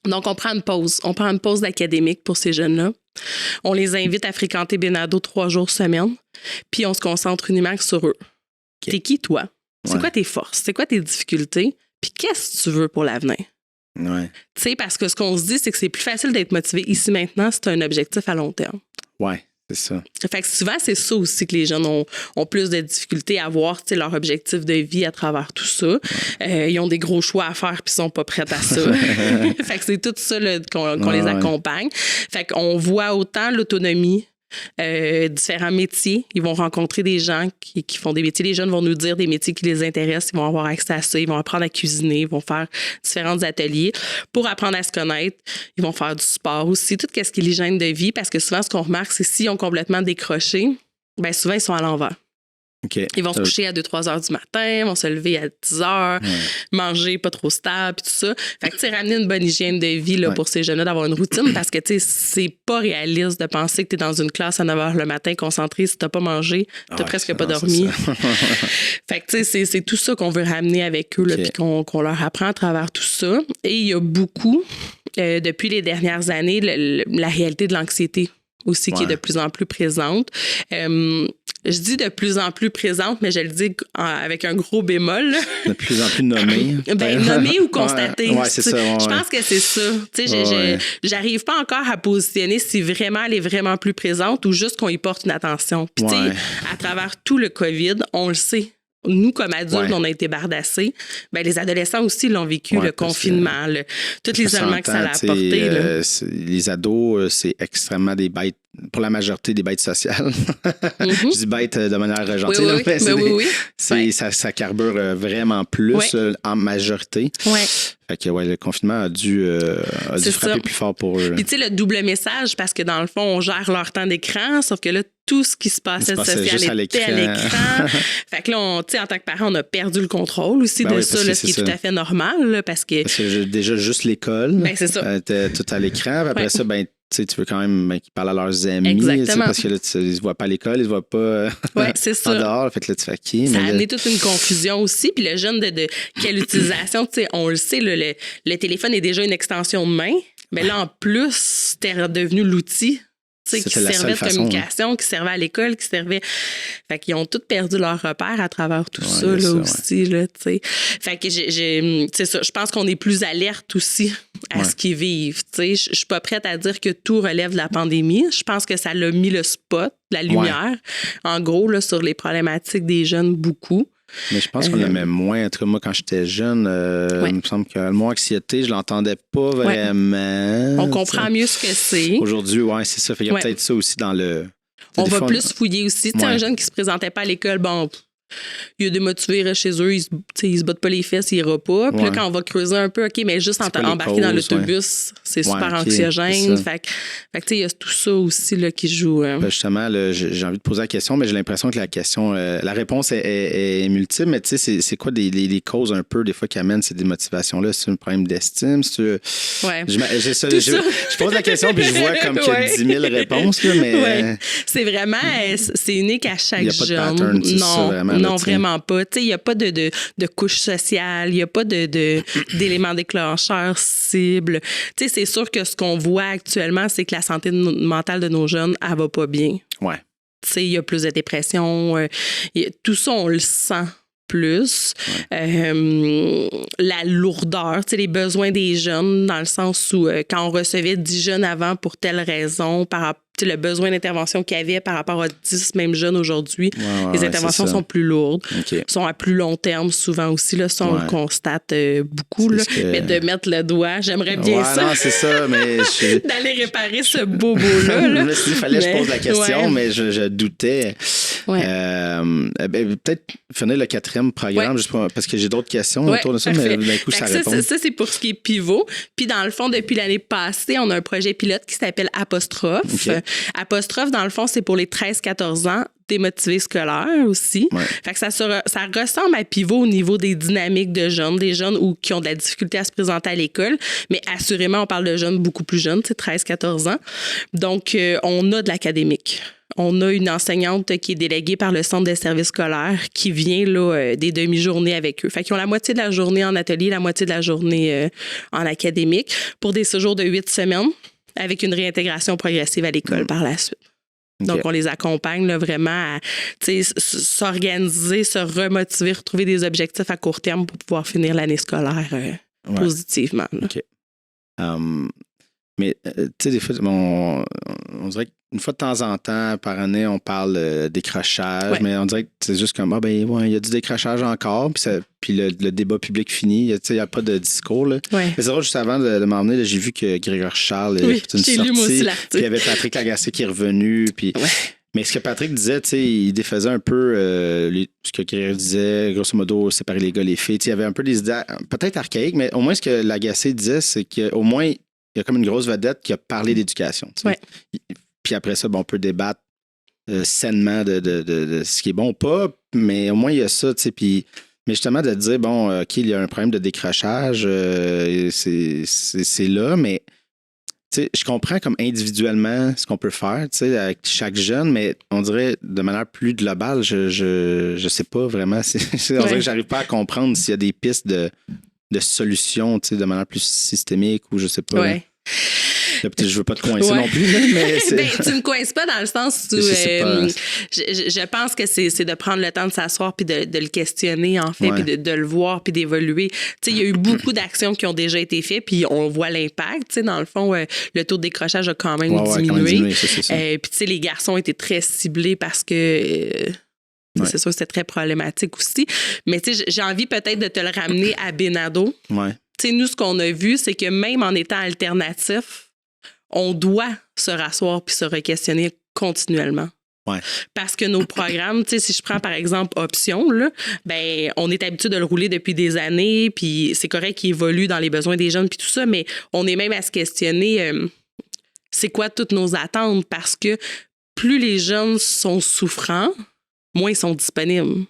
Donc, on prend une pause. On prend une pause d'académique pour ces jeunes-là. On les invite à fréquenter Benado 3 jours semaine. Puis, on se concentre uniquement sur eux. Okay. T'es qui, toi? C'est quoi tes forces? C'est quoi tes difficultés? Puis, qu'est-ce que tu veux pour l'avenir? Ouais. Tu sais, parce que ce qu'on se dit, c'est que c'est plus facile d'être motivé ici maintenant si tu as un objectif à long terme. Ouais, c'est ça. Fait que souvent, c'est ça aussi que les jeunes ont plus de difficultés à voir leur objectif de vie à travers tout ça. Ouais. Ils ont des gros choix à faire puis ils sont pas prêts à ça. Fait que c'est tout ça là, qu'on les accompagne. Fait qu'on voit autant l'autonomie, différents métiers. Ils vont rencontrer des gens qui font des métiers. Les jeunes vont nous dire des métiers qui les intéressent. Ils vont avoir accès à ça. Ils vont apprendre à cuisiner. Ils vont faire différents ateliers pour apprendre à se connaître. Ils vont faire du sport aussi. Tout ce qui est l'hygiène de vie. Parce que souvent, ce qu'on remarque, c'est s'ils ont complètement décroché, bien souvent, ils sont à l'envers. Okay. Ils vont se coucher à 2-3 heures du matin, vont se lever à 10 heures, manger pas trop stable, puis tout ça. Fait que, tu sais, ramener une bonne hygiène de vie là, pour ces jeunes-là, d'avoir une routine, parce que, tu sais, c'est pas réaliste de penser que tu es dans une classe à 9 heures le matin, concentré, si t'as pas mangé, t'as presque pas dormi. Fait que, tu sais, c'est tout ça qu'on veut ramener avec eux, là, puis qu'on leur apprend à travers tout ça. Et il y a beaucoup, depuis les dernières années, la réalité de l'anxiété aussi qui est de plus en plus présente. Je dis de plus en plus présente, mais je le dis avec un gros bémol. De plus en plus nommée. Nommée ou constatée. Ouais, c'est ça. Je pense que c'est ça. J'arrive pas encore à positionner si vraiment elle est vraiment plus présente ou juste qu'on y porte une attention. Puis, tu sais, à travers tout le COVID, on le sait. nous, comme adultes, on a été bardassés. Ben, les adolescents aussi l'ont vécu, le confinement, tout l'isolement que ça a apporté. Les ados, c'est extrêmement des bêtes, pour la majorité, des bêtes sociales. Je dis bêtes de manière gentille, mais ça carbure vraiment plus en majorité. Fait que le confinement a dû frapper plus fort pour eux. Puis tu sais, le double message, parce que dans le fond, on gère leur temps d'écran, sauf que là, tout ce qui se passait de social était à l'écran. Fait que là, en tant que parent, on a perdu le contrôle aussi de ça, ce qui est tout à fait normal. Là, parce que déjà, juste l'école, c'est ça. Était tout à l'écran. Après ça, tu veux quand même qu'ils parlent à leurs amis. Parce que là, ils ne se voient pas à l'école, ils ne se voient pas en dehors. Fait que là, tu fais qui? Ça a amené toute une confusion aussi. Puis le jeune de quelle utilisation, on le sait, le téléphone est déjà une extension de main. Mais là, en plus, c'était devenu l'outil qui servait de communication, qui servait à l'école, qui servait... Fait qu'ils ont tous perdu leur repère à travers tout ça, là, aussi, là, tu sais. Fait que c'est ça, je pense qu'on est plus alerte aussi à ce qu'ils vivent, tu sais. Je suis pas prête à dire que tout relève de la pandémie. Je pense que ça l'a mis le spot, la lumière, en gros, là, sur les problématiques des jeunes, beaucoup. Mais je pense qu'on le met moins. En tout cas, moi, quand j'étais jeune, il me semble que le mot anxiété, je l'entendais pas vraiment. On comprend mieux ce que c'est. Aujourd'hui, c'est ça. Il y a peut-être ça aussi dans le... On va plus fouiller aussi. Tu sais, un jeune qui se présentait pas à l'école, il est démotivé, il reste chez eux, il se battent pas les fesses, il ira pas. Puis là, quand on va creuser un peu, OK, mais juste embarquer dans l'autobus, c'est super anxiogène. Fait que tu sais, il y a tout ça aussi là, qui joue. Justement, là, j'ai envie de poser la question, mais j'ai l'impression que la réponse est multiple, mais tu sais, c'est quoi les causes un peu, des fois, qui amènent ces démotivations-là? C'est un problème d'estime? Je pose la question, puis je vois comme qu'il y a 10 000 réponses, là, mais... C'est vraiment... c'est unique à chaque jeune. Il n'y a pas de pattern, non, vraiment pas. Il n'y a pas de couche sociale, il n'y a pas d'éléments déclencheurs cibles. C'est sûr que ce qu'on voit actuellement, c'est que la santé mentale de nos jeunes, elle va pas bien. Ouais. Il y a plus de dépression. Tout ça, on le sent plus. La lourdeur, les besoins des jeunes, dans le sens où quand on recevait 10 jeunes avant pour telle raison, par rapport le besoin d'intervention qu'il y avait par rapport à 10 mêmes jeunes aujourd'hui, les interventions sont plus lourdes, sont à plus long terme souvent aussi. Là, ça, on le constate beaucoup. Là. Mais de mettre le doigt, j'aimerais bien ça. Non, c'est ça, mais... D'aller réparer ce bobo-là. Là. Il fallait que je pose la question, mais je doutais. Peut-être finir le 4e programme, juste parce que j'ai d'autres questions autour de ça, mais d'un coup, ça répond. Ça, c'est pour ce qui est pivot. Puis dans le fond, depuis l'année passée, on a un projet pilote qui s'appelle Apostrophe. Apostrophe, dans le fond, c'est pour les 13-14 ans, démotivés scolaires aussi. Fait que ça ressemble à pivot au niveau des dynamiques de jeunes, des jeunes qui ont de la difficulté à se présenter à l'école, mais assurément, on parle de jeunes beaucoup plus jeunes, 13-14 ans. Donc, on a de l'académique. On a une enseignante qui est déléguée par le Centre des services scolaires qui vient là, des demi-journées avec eux. Fait qu'ils ont la moitié de la journée en atelier, la moitié de la journée en académique pour des séjours de 8 semaines avec une réintégration progressive à l'école par la suite. Donc, on les accompagne là, vraiment à s'organiser, se remotiver, retrouver des objectifs à court terme pour pouvoir finir l'année scolaire positivement. OK. Mais, tu sais, des fois, on dirait qu'une fois de temps en temps, par année, on parle décrochage, mais on dirait que c'est juste comme, il y a du décrochage encore, puis le débat public fini, il n'y a pas de discours. Là. Mais c'est vrai, juste avant de m'en venir, j'ai vu que Grégoire Charles a fait une sortie, puis il y avait Patrick Lagacé qui est revenu, puis... Mais ce que Patrick disait, il défaisait un peu ce que Grégoire disait, grosso modo, séparer les gars, les filles. Il y avait un peu des idées peut-être archaïques, mais au moins ce que Lagacé disait, c'est qu'au moins, il y a comme une grosse vedette qui a parlé d'éducation. Puis après ça, on peut débattre sainement de ce qui est bon ou pas, mais au moins, il y a ça. Mais justement, de dire, OK, il y a un problème de décrochage, c'est là, mais je comprends comme individuellement ce qu'on peut faire avec chaque jeune, mais on dirait de manière plus globale, je sais pas vraiment. On dirait que j'arrive pas à comprendre s'il y a des pistes de solutions de manière plus systémique ou je sais pas. Là, je veux pas te coincer non plus. Mais tu me coinces pas dans le sens où je pense que c'est de prendre le temps de s'asseoir puis de le questionner, en fait, puis de le voir puis d'évoluer. Il y a eu beaucoup d'actions qui ont déjà été faites puis on voit l'impact. Dans le fond, le taux de décrochage a quand même diminué. Puis les garçons étaient très ciblés parce que... Ouais. C'est sûr que c'était très problématique aussi. Mais tu sais, j'ai envie peut-être de te le ramener à Benado. Ouais. Tu sais, nous, ce qu'on a vu, c'est que même en étant alternatif, on doit se rasseoir puis se re-questionner continuellement. Ouais. Parce que nos programmes, tu sais, si je prends par exemple Option, là, ben, on est habitué de le rouler depuis des années, puis c'est correct qu'il évolue dans les besoins des jeunes puis tout ça, mais on est même à se questionner c'est quoi toutes nos attentes, parce que plus les jeunes sont souffrants, moins ils sont disponibles.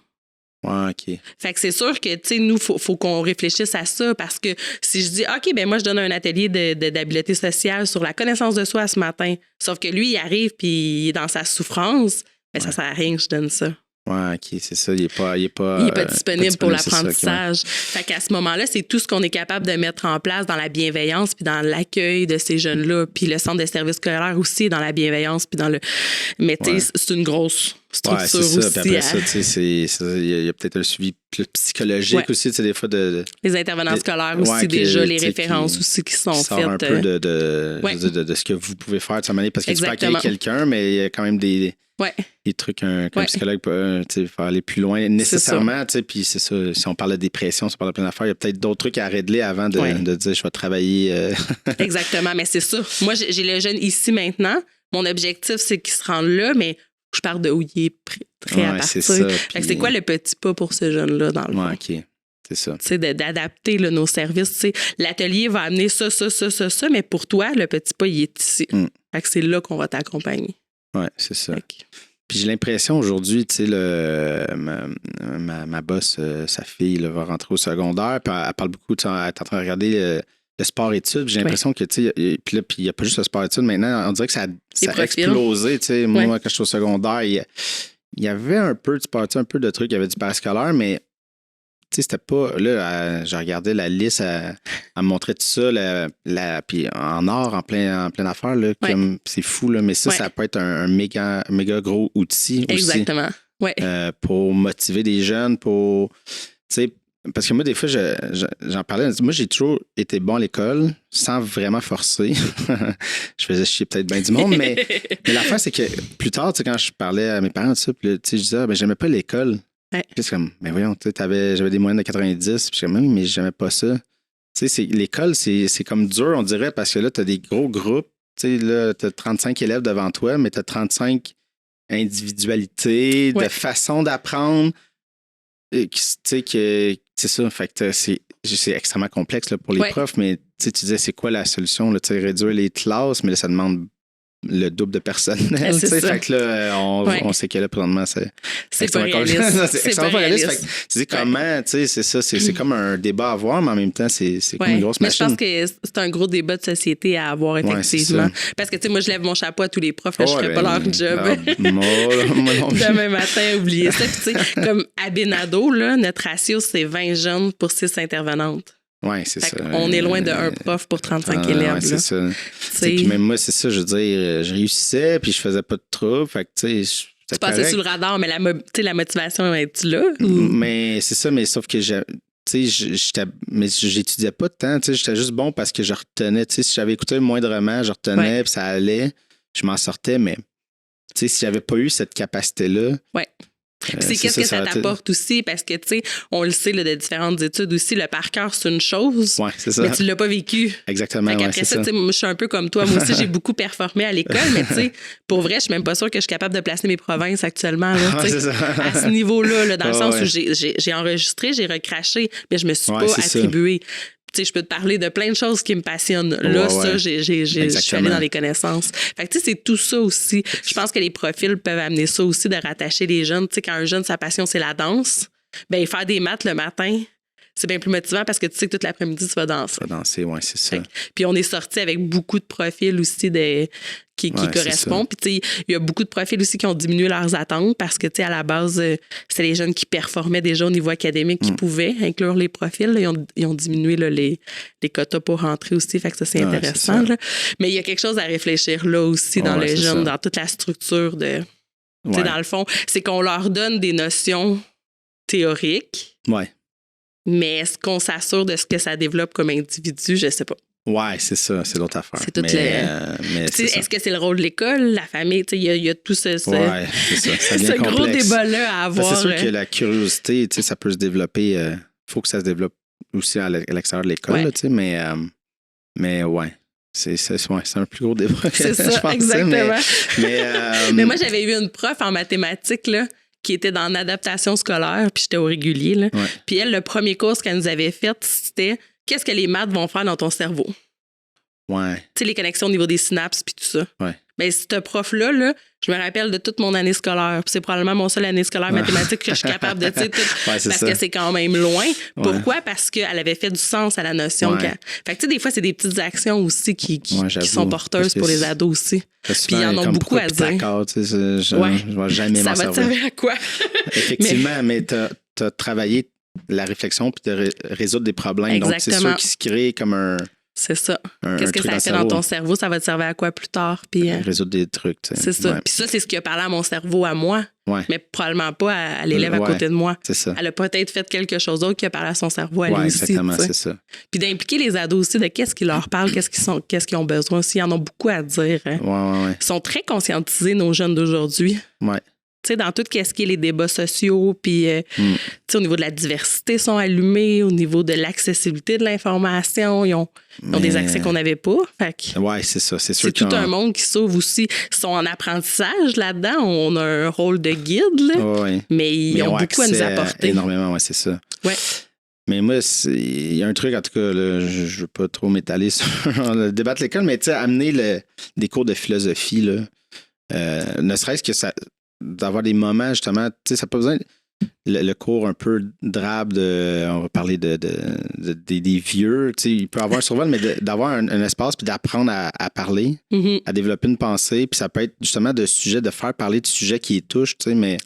Ouais, OK. Fait que c'est sûr que, tu sais, nous, faut qu'on réfléchisse à ça, parce que si je dis, OK, ben moi, je donne un atelier d'habileté sociale sur la connaissance de soi ce matin, sauf que lui, il arrive puis il est dans sa souffrance, ben ça sert à rien que je donne ça. Ouais, OK, c'est ça. Il est pas disponible pour l'apprentissage. C'est ça, Fait qu'à ce moment-là, c'est tout ce qu'on est capable de mettre en place dans la bienveillance puis dans l'accueil de ces jeunes-là. Puis le centre de services scolaires aussi, dans la bienveillance puis dans le... Mais tu sais, c'est une grosse structure c'est ça. aussi. Puis après ça, tu sais, il y a peut-être un suivi plus psychologique aussi, tu sais, des fois les intervenants scolaires aussi, déjà, les références aussi qui sont faites. un peu de ce que vous pouvez faire de cette manière, parce que tu peux accueillir quelqu'un, mais il y a quand même des trucs qu'un psychologue peut faire aller plus loin nécessairement. Puis c'est ça, si on parle de dépression, si on parle de plein d'affaires, il y a peut-être d'autres trucs à régler avant de dire je vais travailler. Exactement, mais c'est ça. Moi, j'ai le jeune ici maintenant. Mon objectif, c'est qu'il se rende là, mais je pars de où il est prêt à partir. C'est ça, fait que c'est quoi le petit pas pour ce jeune-là dans le fond? OK. C'est ça. Tu sais, d'adapter là, nos services. Tu sais, l'atelier va amener ça, mais pour toi, le petit pas, il est ici. Fait que c'est là qu'on va t'accompagner. Oui, c'est ça. Puis j'ai l'impression aujourd'hui, tu sais, ma boss, sa fille, là, va rentrer au secondaire, puis elle parle beaucoup, elle est en train de regarder le sport-études. J'ai l'impression que, tu sais, puis il n'y a pas juste le sport-études. Maintenant, on dirait que ça a explosé. Tu sais, moi, quand je suis au secondaire, il y avait un peu de sport-études, un peu de trucs. Il y avait du parascolaire, mais tu sais, c'était pas... Là, je regardais la liste, elle me montrait tout ça, puis en or, en plein affaire, là, comme, c'est fou, là, mais ça peut être un méga gros outil aussi. Exactement, pour motiver des jeunes, pour... Tu sais, parce que moi, des fois, j'en parlais. Moi, j'ai toujours été bon à l'école sans vraiment forcer. Je faisais chier peut-être bien du monde, mais l'affaire, c'est que plus tard, tu sais, quand je parlais à mes parents, tu sais, je disais, j'aimais pas l'école. Puis c'est comme, mais voyons, tu sais, j'avais des moyennes de 90, puis je suis comme, mais j'aimais pas ça. Tu sais, l'école, c'est comme dur, on dirait, parce que là, tu as des gros groupes. Tu sais, là, tu as 35 élèves devant toi, mais tu as 35 individualités, de façons d'apprendre. Tu sais, c'est ça. Fait que c'est extrêmement complexe là, pour les profs, mais tu disais, c'est quoi la solution? Là, réduire les classes, mais là, ça demande le double de personnel. Fait que là, on sait que là, présentement, c'est pas réaliste. C'est extrêmement pas réaliste. Fait que tu dis comment, tu sais, c'est ça, c'est comme un débat à avoir, mais en même temps, c'est comme une grosse machine. Mais je pense que c'est un gros débat de société à avoir, effectivement. Parce que, tu sais, moi, je lève mon chapeau à tous les profs, là, je ferais pas leur job. Demain matin, oubliez ça. Puis, tu sais, comme à Benado, là, notre ratio, c'est 20 jeunes pour 6 intervenantes. Oui, c'est ça. On est loin de un prof pour 35 élèves. Ouais, c'est ça. Puis même moi, c'est ça, je veux dire, je réussissais, puis je faisais pas de trouble. Fait que, tu sais, tu passais sur le radar, mais la motivation, est-tu là? Mais c'est ça, mais sauf que mais j'étudiais pas de temps. Tu sais, j'étais juste bon parce que je retenais. Tu sais, si j'avais écouté moindrement, je retenais, puis ça allait, je m'en sortais, mais tu sais, si j'avais pas eu cette capacité-là. Ouais. C'est qu'est-ce que ça t'apporte aussi, parce que, tu sais, on le sait là, de différentes études aussi, le par cœur, c'est une chose, c'est ça. mais tu l'as pas vécu. Exactement, après ça, moi, je suis un peu comme toi. Moi aussi, j'ai beaucoup performé à l'école, mais tu sais, pour vrai, je suis même pas sûre que je suis capable de placer mes provinces actuellement. Là, à ce niveau-là, dans le sens où j'ai enregistré, j'ai recraché, mais je me suis pas attribuée. Tu sais, je peux te parler de plein de choses qui me passionnent. Là, ça, je suis allée dans les connaissances. Fait que, tu sais, c'est tout ça aussi. Je pense que les profils peuvent amener ça aussi, de rattacher les jeunes. Tu sais, quand un jeune, sa passion, c'est la danse, ben faire des maths le matin, c'est bien plus motivant parce que tu sais que toute l'après-midi, tu vas danser. Tu vas danser, oui, c'est ça. Puis on est sorti avec beaucoup de profils aussi qui correspondent. Puis tu sais, il y a beaucoup de profils aussi qui ont diminué leurs attentes parce que, tu sais, à la base, c'est les jeunes qui performaient déjà au niveau académique qui pouvaient inclure les profils. Là, ils ont diminué là, les quotas pour rentrer aussi. Fait que ça, c'est intéressant. Là. Mais il y a quelque chose à réfléchir là aussi dans les jeunes, dans toute la structure de... Tu sais, dans le fond, c'est qu'on leur donne des notions théoriques. Ouais. Mais est-ce qu'on s'assure de ce que ça développe comme individu? Je sais pas. Ouais, c'est ça, c'est l'autre affaire. C'est toute est-ce que c'est le rôle de l'école, la famille? Il y a tout ce ouais, c'est ça. Ça devient ce gros complexe. débat-là à avoir. C'est sûr que la curiosité, ça peut se développer. Il faut que ça se développe aussi à l'extérieur de l'école, là, mais ouais. C'est un plus gros débat que c'est ça, je pensais, exactement. Mais moi, j'avais eu une prof en mathématiques là, qui était dans l'adaptation scolaire, puis j'étais au régulier. Là. Ouais. Puis elle, le premier cours qu'elle nous avait fait, c'était « Qu'est-ce que les maths vont faire dans ton cerveau? » Ouais. Tu sais, les connexions au niveau des synapses, puis tout ça. Ouais. Bien, cette prof-là, là, je me rappelle de toute mon année scolaire. Puis c'est probablement mon seule année scolaire mathématique que je suis capable de, tu sais, parce que c'est quand même loin. Pourquoi? Parce qu'elle avait fait du sens à la notion. Fait que, tu sais, des fois, c'est des petites actions aussi qui sont porteuses pour les ados aussi. Puis ils en ont beaucoup à dire. Je vais jamais m'en servir. Ça va te servir à quoi? Effectivement, mais t'as travaillé la réflexion puis de résoudre des problèmes. Exactement. Donc, c'est sûr qu'il se crée comme un... C'est ça. Qu'est-ce que ça fait dans ton cerveau? Ça va te servir à quoi plus tard? Puis, résoudre des trucs. C'est ça. Puis ça, c'est ce qui a parlé à mon cerveau à moi, mais probablement pas à l'élève à côté de moi. C'est ça. Elle a peut-être fait quelque chose d'autre qui a parlé à son cerveau à lui aussi. Exactement, c'est ça. Puis d'impliquer les ados aussi de qu'est-ce qui leur parle, qu'est-ce qu'ils ont besoin aussi. Ils en ont beaucoup à dire. Ils sont très conscientisés, nos jeunes d'aujourd'hui. Ouais. Tu sais, dans tout ce qui est les débats sociaux, puis tu sais, au niveau de la diversité, ils sont allumés, au niveau de l'accessibilité de l'information, ils ont des accès qu'on n'avait pas. Oui, c'est ça. C'est sûr c'est tout un monde qui s'ouvre aussi. Ils sont en apprentissage là-dedans. On a un rôle de guide, là, mais ils ont beaucoup à nous apporter. Énormément, oui, c'est ça. Ouais. Mais moi, il y a un truc, en tout cas, là, je ne veux pas trop m'étaler sur le débat de l'école, mais tu sais, amener des cours de philosophie, là, ne serait-ce que ça... d'avoir des moments, justement, tu sais, ça n'a pas besoin... Le cours un peu drabe on va parler des vieux, tu sais, il peut avoir un survol, mais d'avoir un espace puis d'apprendre à parler, à développer une pensée, puis ça peut être justement de faire parler de sujets qui les touchent, tu sais, mais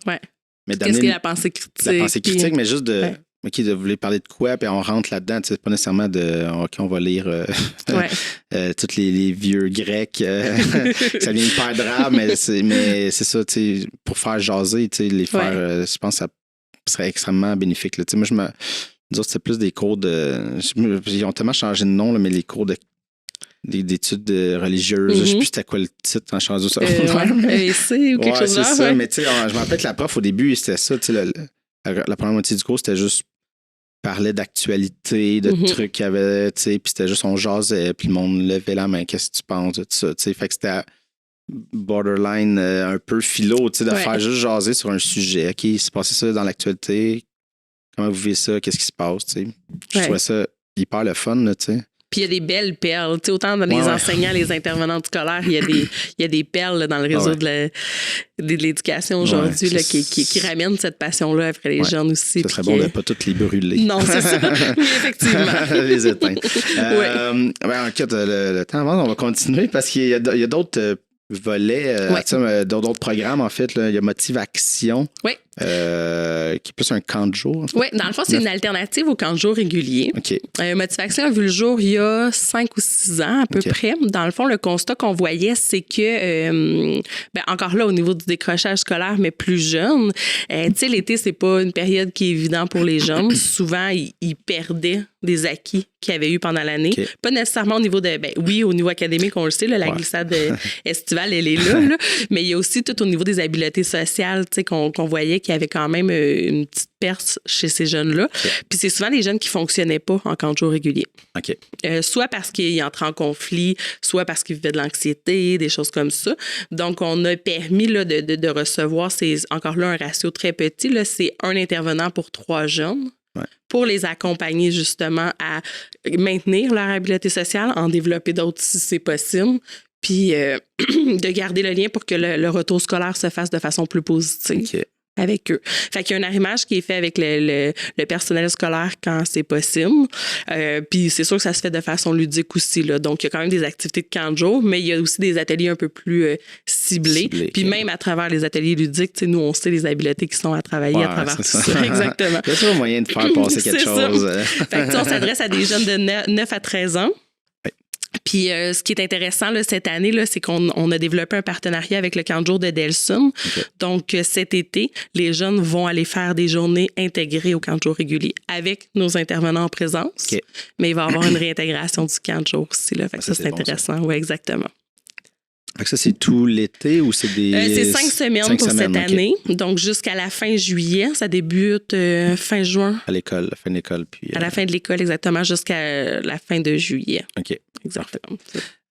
qu'est-ce qu'est la pensée critique? La pensée critique, mais juste de... OK, de vouloir parler de quoi, puis on rentre là-dedans. C'est pas nécessairement OK, on va lire tous les vieux Grecs. Ça devient hyper drabe, mais c'est ça, tu sais, pour faire jaser, tu sais, les faire, je pense que ça serait extrêmement bénéfique. Là. Tu sais, moi, c'était plus des cours ils ont tellement changé de nom, là, mais les cours d'études religieuses, je sais plus c'était quoi le titre en changeant ça. ESC ou quelque chose là. C'est ça, mais tu sais, je me rappelle que la prof, au début, c'était ça, tu sais, la première moitié du cours, c'était juste parler d'actualité, de trucs qu'il y avait, tu sais, puis c'était juste on jasait, puis le monde levait la main, qu'est-ce que tu penses de tout ça, tu sais, fait que c'était borderline un peu philo, tu sais, de faire juste jaser sur un sujet, OK, il s'est passé ça dans l'actualité, comment vous vivez ça, qu'est-ce qui se passe, tu sais. Je trouvais ça hyper le fun, là, tu sais. Puis il y a des belles perles. Tu sais, autant dans les enseignants, les intervenants scolaires, il y a des perles là, dans le réseau de l'éducation aujourd'hui là, qui ramènent cette passion-là après les jeunes aussi. Ça serait bon de ne pas toutes les brûler. Non, c'est ça. Oui, effectivement. Les éteindre. En cas, le temps avance, on va continuer parce qu'il y a d'autres volets, d'autres programmes, en fait. Là. Il y a Motivation. Oui. Qui est plus un camp de jour. Oui, dans le fond, c'est une alternative au camp de jour régulier. OK. Motivation a vu le jour il y a 5 ou 6 ans à peu près. Dans le fond, le constat qu'on voyait, c'est que, encore là, au niveau du décrochage scolaire, mais plus jeune, tu sais, l'été, c'est pas une période qui est évidente pour les jeunes. Souvent, ils perdaient des acquis qu'ils avaient eu pendant l'année. Okay. Pas nécessairement au niveau au niveau académique, on le sait, là, la glissade estivale, elle est là, mais il y a aussi tout au niveau des habiletés sociales, tu sais, qu'on voyait qu'il y avait quand même une petite perte chez ces jeunes-là. Okay. Puis c'est souvent des jeunes qui ne fonctionnaient pas en camp de jour régulier. Okay. Soit parce qu'ils entraient en conflit, soit parce qu'ils vivaient de l'anxiété, des choses comme ça. Donc, on a permis là, de recevoir, encore là, un ratio très petit. Là, c'est un intervenant pour 3 jeunes. Ouais. Pour les accompagner justement à maintenir leur habileté sociale, en développer d'autres si c'est possible, puis de garder le lien pour que le retour scolaire se fasse de façon plus positive. Okay. Avec eux. Fait qu'il y a un arrimage qui est fait avec le personnel scolaire quand c'est possible. Puis c'est sûr que ça se fait de façon ludique aussi. Là. Donc, il y a quand même des activités de camp de jour, mais il y a aussi des ateliers un peu plus ciblés. Puis même à travers les ateliers ludiques, nous, on sait les habiletés qui sont à travailler à travers tout ça. Exactement. Il y a toujours moyen de faire passer quelque chose. Fait que, on s'adresse à des jeunes de 9 à 13 ans. Puis ce qui est intéressant là, cette année, là, c'est qu'on a développé un partenariat avec le camp de jour de Delsun. Okay. Donc cet été, les jeunes vont aller faire des journées intégrées au camp de jour régulier avec nos intervenants en présence. Okay. Mais il va y avoir une réintégration du camp de jour aussi. Là. Fait que ça, c'est intéressant. Oui, exactement. Fait que ça, c'est tout l'été ou c'est des... c'est 5 semaines pour cette année. Donc, jusqu'à la fin juillet. Ça débute fin juin. À l'école, la fin de l'école. Puis, à la fin de l'école, exactement, jusqu'à la fin de juillet. OK. Exactement.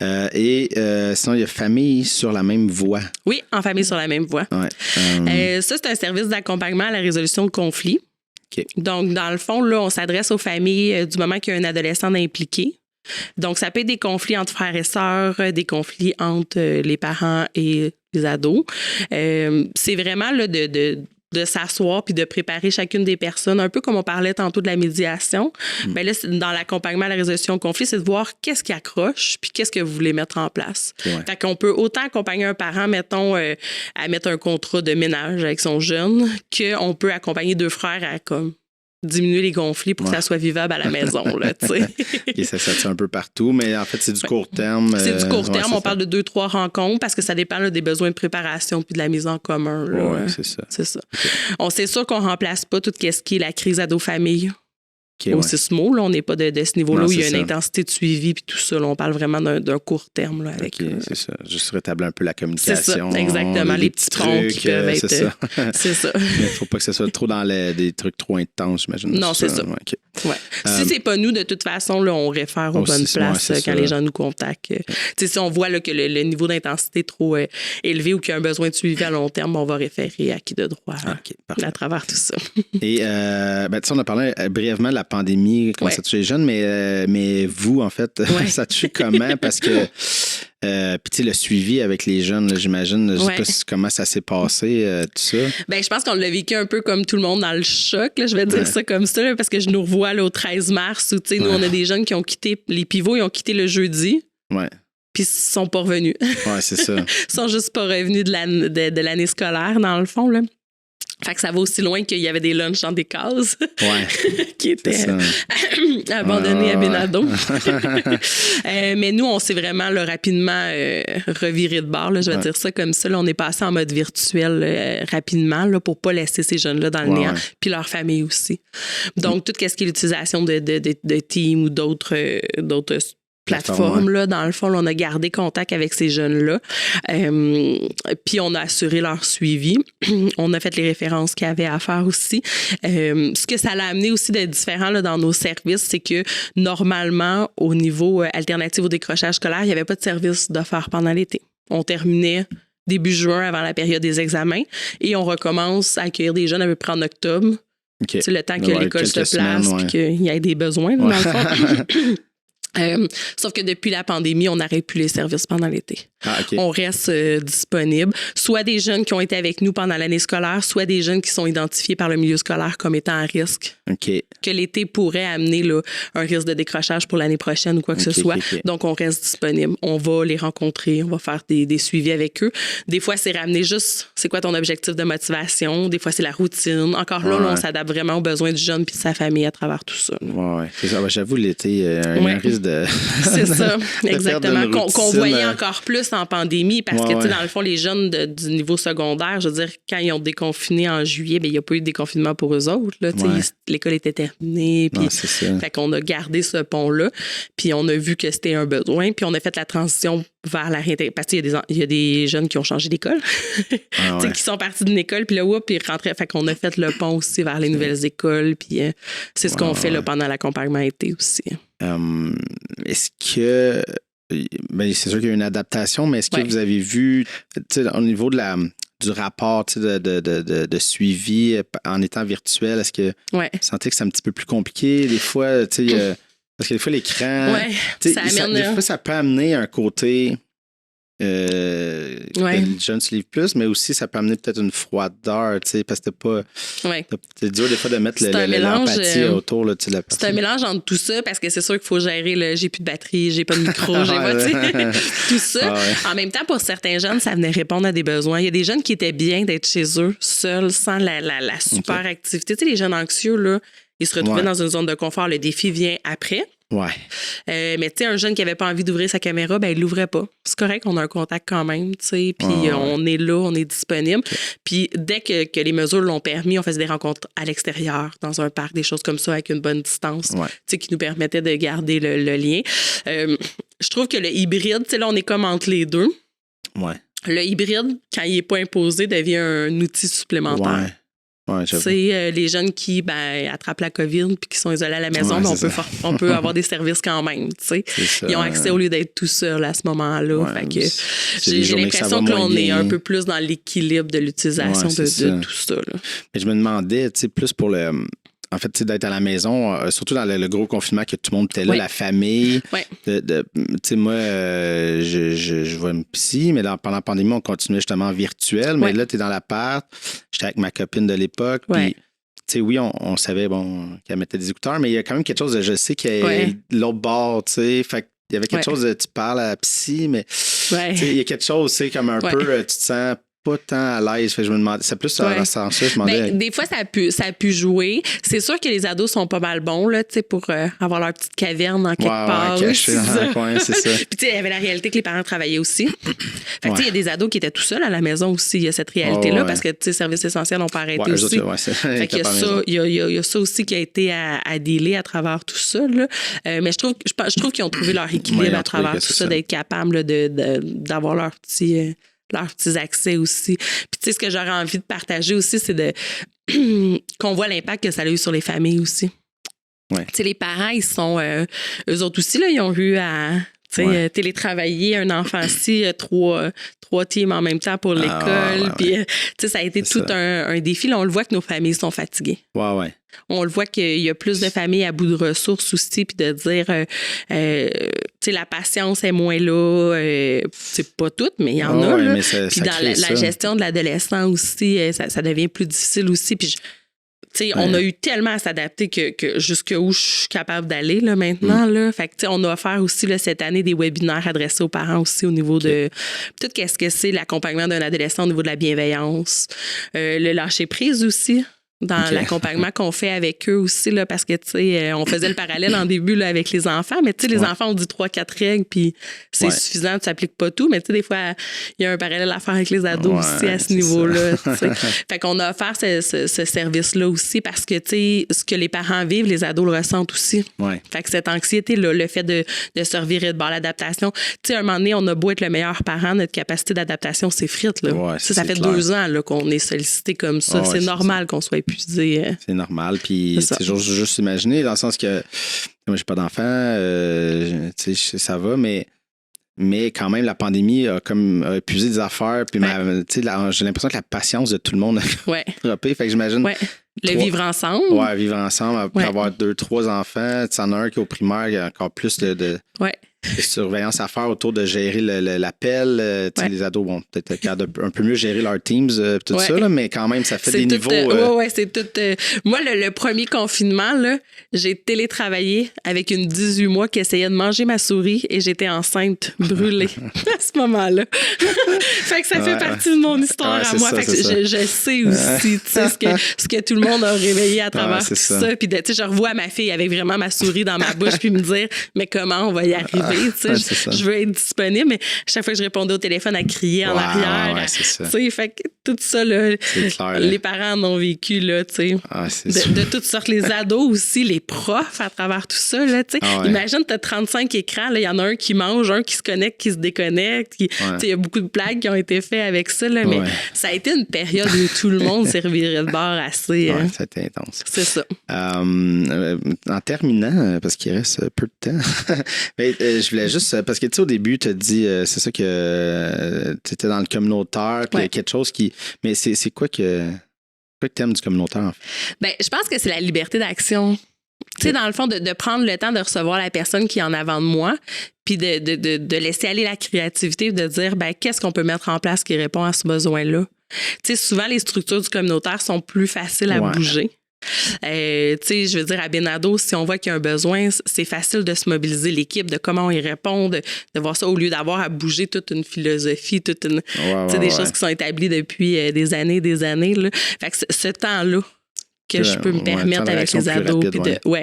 Sinon, il y a Famille sur la même voie. Oui, en Famille sur la même voie. Ouais. Ça, c'est un service d'accompagnement à la résolution de conflits. Okay. Donc, dans le fond, là, on s'adresse aux familles du moment qu'il y a un adolescent impliqué. Donc, ça peut être des conflits entre frères et sœurs, des conflits entre les parents et les ados. C'est vraiment là, de s'asseoir puis de préparer chacune des personnes, un peu comme on parlait tantôt de la médiation. Bien là, dans l'accompagnement à la résolution de conflit, c'est de voir qu'est-ce qui accroche puis qu'est-ce que vous voulez mettre en place. Ouais. Fait qu'on peut autant accompagner un parent, mettons, à mettre un contrat de ménage avec son jeune, qu'on peut accompagner 2 frères à comme diminuer les conflits pour que ça soit vivable à la maison. Là, et ça se tient un peu partout, mais en fait, c'est du court terme. C'est du court terme. On parle de 2-3 rencontres parce que ça dépend là, des besoins de préparation puis de la mise en commun. Oui, c'est ça. C'est ça. Okay. On sait sûr qu'on ne remplace pas tout ce qui est la crise ado-famille. Okay, au CISMO, là, on n'est pas de ce niveau-là où il y a une ça. Intensité de suivi puis tout ça. Là, on parle vraiment d'un court terme. Là, avec, c'est ça. Juste rétablir un peu la communication. C'est ça, exactement. Les petits troncs qui peuvent être... C'est ça. C'est ça. Mais il ne faut pas que ce soit trop dans des trucs trop intenses, j'imagine. Non, c'est ça. Ouais. Si c'est pas nous, de toute façon, là, on réfère aux bonnes places quand les gens nous contactent. Si on voit là, que le niveau d'intensité est trop élevé ou qu'il y a un besoin de suivi à long terme, on va référer à qui de droit à travers tout ça. Et on a parlé brièvement de la pandémie, comment ça touche les jeunes, mais vous, en fait, ça touche comment? Parce que puis le suivi avec les jeunes, là, j'imagine, je sais pas comment ça s'est passé, tout ça. Bien, je pense qu'on l'a vécu un peu comme tout le monde dans le choc, là, je vais dire ça comme ça, là, parce que je nous revois là, au 13 mars où, nous, on a des jeunes qui ont quitté, les pivots, ils ont quitté le jeudi. Ouais. Puis ils sont pas revenus. Ouais, c'est ça. Ils sont juste pas revenus de l'année scolaire, dans le fond, là. Fait que ça va aussi loin qu'il y avait des lunchs dans des cases qui étaient abandonnés à Benado. Mais nous, on s'est vraiment là, rapidement reviré de bord. Là, je vais dire ça comme ça. Là, on est passé en mode virtuel rapidement là, pour pas laisser ces jeunes-là dans le néant. Puis leur famille aussi. Donc, tout ce qui est l'utilisation de Teams ou d'autres plateforme, là, dans le fond, là, on a gardé contact avec ces jeunes-là. Puis on a assuré leur suivi. On a fait les références qu'il y avait à faire aussi. Ce que ça l'a amené aussi de différent là, dans nos services, c'est que normalement, au niveau alternatif au décrochage scolaire, il n'y avait pas de service d'offert pendant l'été. On terminait début juin avant la période des examens et on recommence à accueillir des jeunes à peu près en octobre. Okay. C'est le temps que l'école se place et qu'il y ait des besoins, là, dans le fond. Sauf que depuis la pandémie, on n'arrête plus les services pendant l'été. On reste disponible. Soit des jeunes qui ont été avec nous pendant l'année scolaire, soit des jeunes qui sont identifiés par le milieu scolaire comme étant à risque. Que l'été pourrait amener là, un risque de décrochage pour l'année prochaine ou quoi que ce soit. Donc, on reste disponible. On va les rencontrer, on va faire des suivis avec eux. Des fois, c'est ramener juste, c'est quoi ton objectif de motivation? Des fois, c'est la routine. Encore là, on s'adapte vraiment aux besoins du jeune puis de sa famille à travers tout ça. J'avoue, l'été, il y a un risque de... C'est ça, exactement. Qu'on voyait encore plus en pandémie parce que, dans le fond, les jeunes du niveau secondaire, je veux dire, quand ils ont déconfiné en juillet, bien, il n'y a pas eu de déconfinement pour eux autres. Là, l'école était terminée. Puis, fait qu'on a gardé ce pont-là. Puis, on a vu que c'était un besoin. Puis, on a fait la transition vers la réintégration. Parce qu'il y a des jeunes qui ont changé d'école, qui sont partis d'une école, puis là, puis ils rentraient. Fait qu'on a fait le pont aussi vers les nouvelles écoles. Puis, c'est ce qu'on fait là, pendant l'accompagnement été aussi. Est-ce que... Ben, c'est sûr qu'il y a une adaptation, mais est-ce que vous avez vu, au niveau du rapport de suivi en étant virtuel, est-ce que vous sentez que c'est un petit peu plus compliqué des fois? Parce que des fois, l'écran, des fois, ça peut amener un côté... que les jeunes se livrent plus, mais aussi ça peut amener peut-être une froideur, parce que c'est dur des fois de mettre l'empathie autour là, de la personne. C'est un mélange entre tout ça parce que c'est sûr qu'il faut gérer j'ai plus de batterie, j'ai pas de micro, j'ai pas tout ça. En même temps, pour certains jeunes, ça venait répondre à des besoins. Il y a des jeunes qui étaient bien d'être chez eux, seuls, sans la super activité. Les jeunes anxieux, là, ils se retrouvaient dans une zone de confort. Le défi vient après. Ouais. Mais tu sais, un jeune qui avait pas envie d'ouvrir sa caméra, ben il l'ouvrait pas. C'est correct, on a un contact quand même, tu sais, puis on est là, on est disponible. Okay. Puis dès que les mesures l'ont permis, on faisait des rencontres à l'extérieur, dans un parc, des choses comme ça, avec une bonne distance, tu sais, qui nous permettait de garder le lien. Je trouve que le hybride, tu sais, là, on est comme entre les deux. Ouais. Le hybride, quand il n'est pas imposé, devient un outil supplémentaire. Ouais, tu sais, les jeunes qui attrapent la COVID puis qui sont isolés à la maison, on peut avoir des services quand même. Tu sais. Ils ont accès au lieu d'être tout seuls à ce moment-là. Ouais, fait que j'ai l'impression que l'on est un peu plus dans l'équilibre de l'utilisation de tout ça. Là. Mais je me demandais, tu sais, plus pour le... En fait, d'être à la maison, surtout dans le gros confinement, que tout le monde était là, la famille. Oui. Tu sais, moi, je vois une psy, mais pendant la pandémie, on continuait justement en virtuel. Mais là, tu es dans l'appart. J'étais avec ma copine de l'époque. Puis, tu sais, oui, on savait qu'elle mettait des écouteurs, mais il y a quand même quelque chose de... Je sais qu'il y a l'autre bord, tu sais. Fait qu'il y avait quelque chose de... Tu parles à la psy, mais tu sais, il y a quelque chose, tu sais, comme un peu, tu te sens... pas tant à l'aise. Je me demande, c'est plus dans ce sens-là. Je me demandais... des fois, ça a pu jouer. C'est sûr que les ados sont pas mal bons là, pour avoir leur petite caverne en quelque part. Cachée dans un coin, c'est ça. Puis il y avait la réalité que les parents travaillaient aussi. Fait que il y a des ados qui étaient tout seuls à la maison aussi. Il y a cette réalité-là parce que services essentiels n'ont pas arrêté aussi. Fait qu'il y a ça aussi qui a été à dealer à travers tout ça. Là. Mais je trouve qu'ils ont trouvé leur équilibre à travers tout ça, d'être capables d'avoir leurs petits accès aussi. Puis tu sais, ce que j'aurais envie de partager aussi, c'est qu'on voit l'impact que ça a eu sur les familles aussi. Ouais. Tu sais, les parents, ils sont... eux autres aussi, là, ils ont eu à... télétravailler un enfant-ci, trois teams en même temps pour l'école. Puis, ça a été tout un défi. Là, on le voit que nos familles sont fatiguées. Ouais. On le voit qu'il y a plus de familles à bout de ressources aussi, puis de dire, la patience est moins là. C'est pas toutes, mais il y en a. Là. Puis dans la gestion de l'adolescent aussi, ça devient plus difficile aussi. Puis on a eu tellement à s'adapter que jusqu'où je suis capable d'aller là, maintenant. Là. Fait que, on a offert aussi là, cette année des webinaires adressés aux parents aussi au niveau de tout qu'est-ce que c'est l'accompagnement d'un adolescent au niveau de la bienveillance. Le lâcher-prise aussi. Dans l'accompagnement qu'on fait avec eux aussi, là, parce que, tu sais, on faisait le parallèle en début là, avec les enfants, mais tu sais, les enfants, on dit 3-4 règles, puis c'est suffisant, tu n'appliques pas tout, mais tu sais, des fois, il y a un parallèle à faire avec les ados aussi à ce niveau-là. Fait qu'on a offert ce service-là aussi parce que, tu sais, ce que les parents vivent, les ados le ressentent aussi. Fait que cette anxiété-là, le fait de se revirer de bord, l'adaptation, tu sais, à un moment donné, on a beau être le meilleur parent, notre capacité d'adaptation s'effrite, là. Ça fait 2 ans là, qu'on est sollicité comme ça. C'est normal qu'on soit épuisé. C'est normal. Puis, j'ose juste imaginer, dans le sens que moi, j'ai pas d'enfant, ça va, mais quand même, la pandémie a épuisé des affaires. Puis, j'ai l'impression que la patience de tout le monde a droppé. Fait que j'imagine. Le vivre ensemble. Vivre ensemble. Après avoir 2-3 enfants, tu en as un qui est au primaire, il y a encore plus de surveillance à faire autour de gérer l'appel. Les ados vont peut-être un peu mieux gérer leurs teams, tout ça, là, mais quand même, ça fait des niveaux. C'est tout. Moi, le premier confinement, là, j'ai télétravaillé avec une 18 mois qui essayait de manger ma souris et j'étais enceinte, brûlée à ce moment-là. Fait que ça fait partie de mon histoire à moi. Fait que je sais aussi ce que tout le monde a réveillé à travers tout ça. Puis, je revois ma fille avec vraiment ma souris dans ma bouche puis me dire, mais comment on va y arriver? Je veux être disponible, mais chaque fois que je répondais au téléphone, à crier en arrière. Fait que tout ça, là, clair, les parents en ont vécu, là, de toutes sortes. Les ados aussi, les profs à travers tout ça. Là, imagine, tu as 35 écrans, il y en a un qui mange, un qui se connecte, qui se déconnecte. Il y a beaucoup de blagues qui ont été faites avec ça, là, mais ça a été une période où tout le monde s'est reviré de bord assez. Ça a été intense. C'est ça. En terminant, parce qu'il reste peu de temps, mais, je voulais juste, parce que tu sais, au début, tu as dit, c'est ça que tu étais dans le communautaire, puis il y a quelque chose qui. Mais c'est quoi que tu aimes du communautaire, en fait? Bien, je pense que c'est la liberté d'action. Tu sais, dans le fond, de prendre le temps de recevoir la personne qui est en avant de moi, puis de laisser aller la créativité, de dire, ben qu'est-ce qu'on peut mettre en place qui répond à ce besoin-là. Tu sais, souvent, les structures du communautaire sont plus faciles à bouger. Je veux dire, à Benado, si on voit qu'il y a un besoin, c'est facile de se mobiliser l'équipe, de comment on y répond, de voir ça au lieu d'avoir à bouger toute une philosophie, toute une, des choses qui sont établies depuis des années. Là. Fait que ce temps-là, que je peux me permettre avec les ados.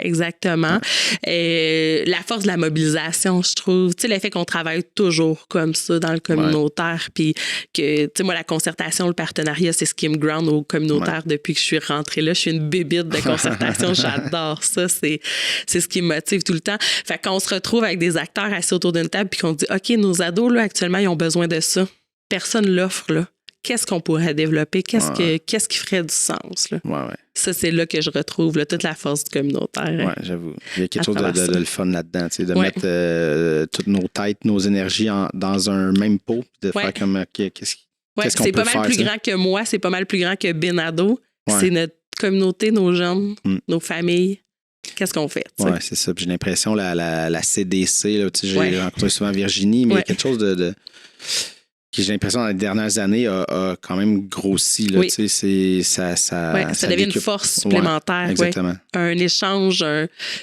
Exactement. La force de la mobilisation, je trouve. Tu sais, le fait qu'on travaille toujours comme ça dans le communautaire, puis que, tu sais, moi, la concertation, le partenariat, c'est ce qui me ground au communautaire depuis que je suis rentrée là. Je suis une bébite de concertation. J'adore ça. C'est ce qui me motive tout le temps. Fait qu'on se retrouve avec des acteurs assis autour d'une table puis qu'on dit, OK, nos ados, là, actuellement, ils ont besoin de ça. Personne l'offre, là. Qu'est-ce qu'on pourrait développer? Qu'est-ce qui ferait du sens? Là? Ça, c'est là que je retrouve là, toute la force du communautaire. Oui, j'avoue. Il y a quelque chose de le fun là-dedans, de mettre toutes nos têtes, nos énergies dans un même pot, de faire comme qu'est-ce qu'on peut faire. C'est pas mal plus grand que moi, c'est pas mal plus grand que Benado. C'est notre communauté, nos jeunes, nos familles. Qu'est-ce qu'on fait? Oui, c'est ça. Puis j'ai l'impression, la CDC, là, j'ai rencontré souvent Virginie, mais il y a quelque chose de qui, j'ai l'impression, dans les dernières années, a quand même grossi. Là, ça devient une force supplémentaire. Exactement. Un échange,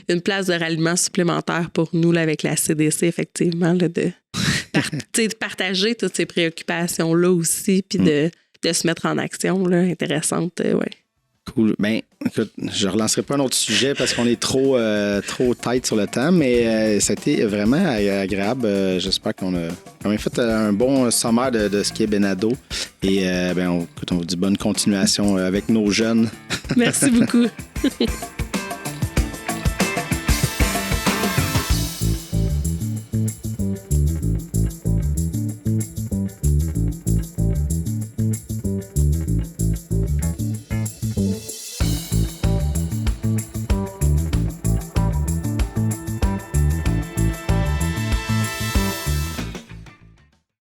une place de ralliement supplémentaire pour nous là, avec la CDC, effectivement, là, de partager toutes ces préoccupations-là aussi, puis de se mettre en action, là, intéressante. Cool. Ben, écoute, je ne relancerai pas un autre sujet parce qu'on est trop tight sur le temps, mais ça a été vraiment agréable. J'espère qu'on a quand même fait un bon sommaire de ce qui est Benado. Et on vous dit bonne continuation avec nos jeunes. Merci beaucoup.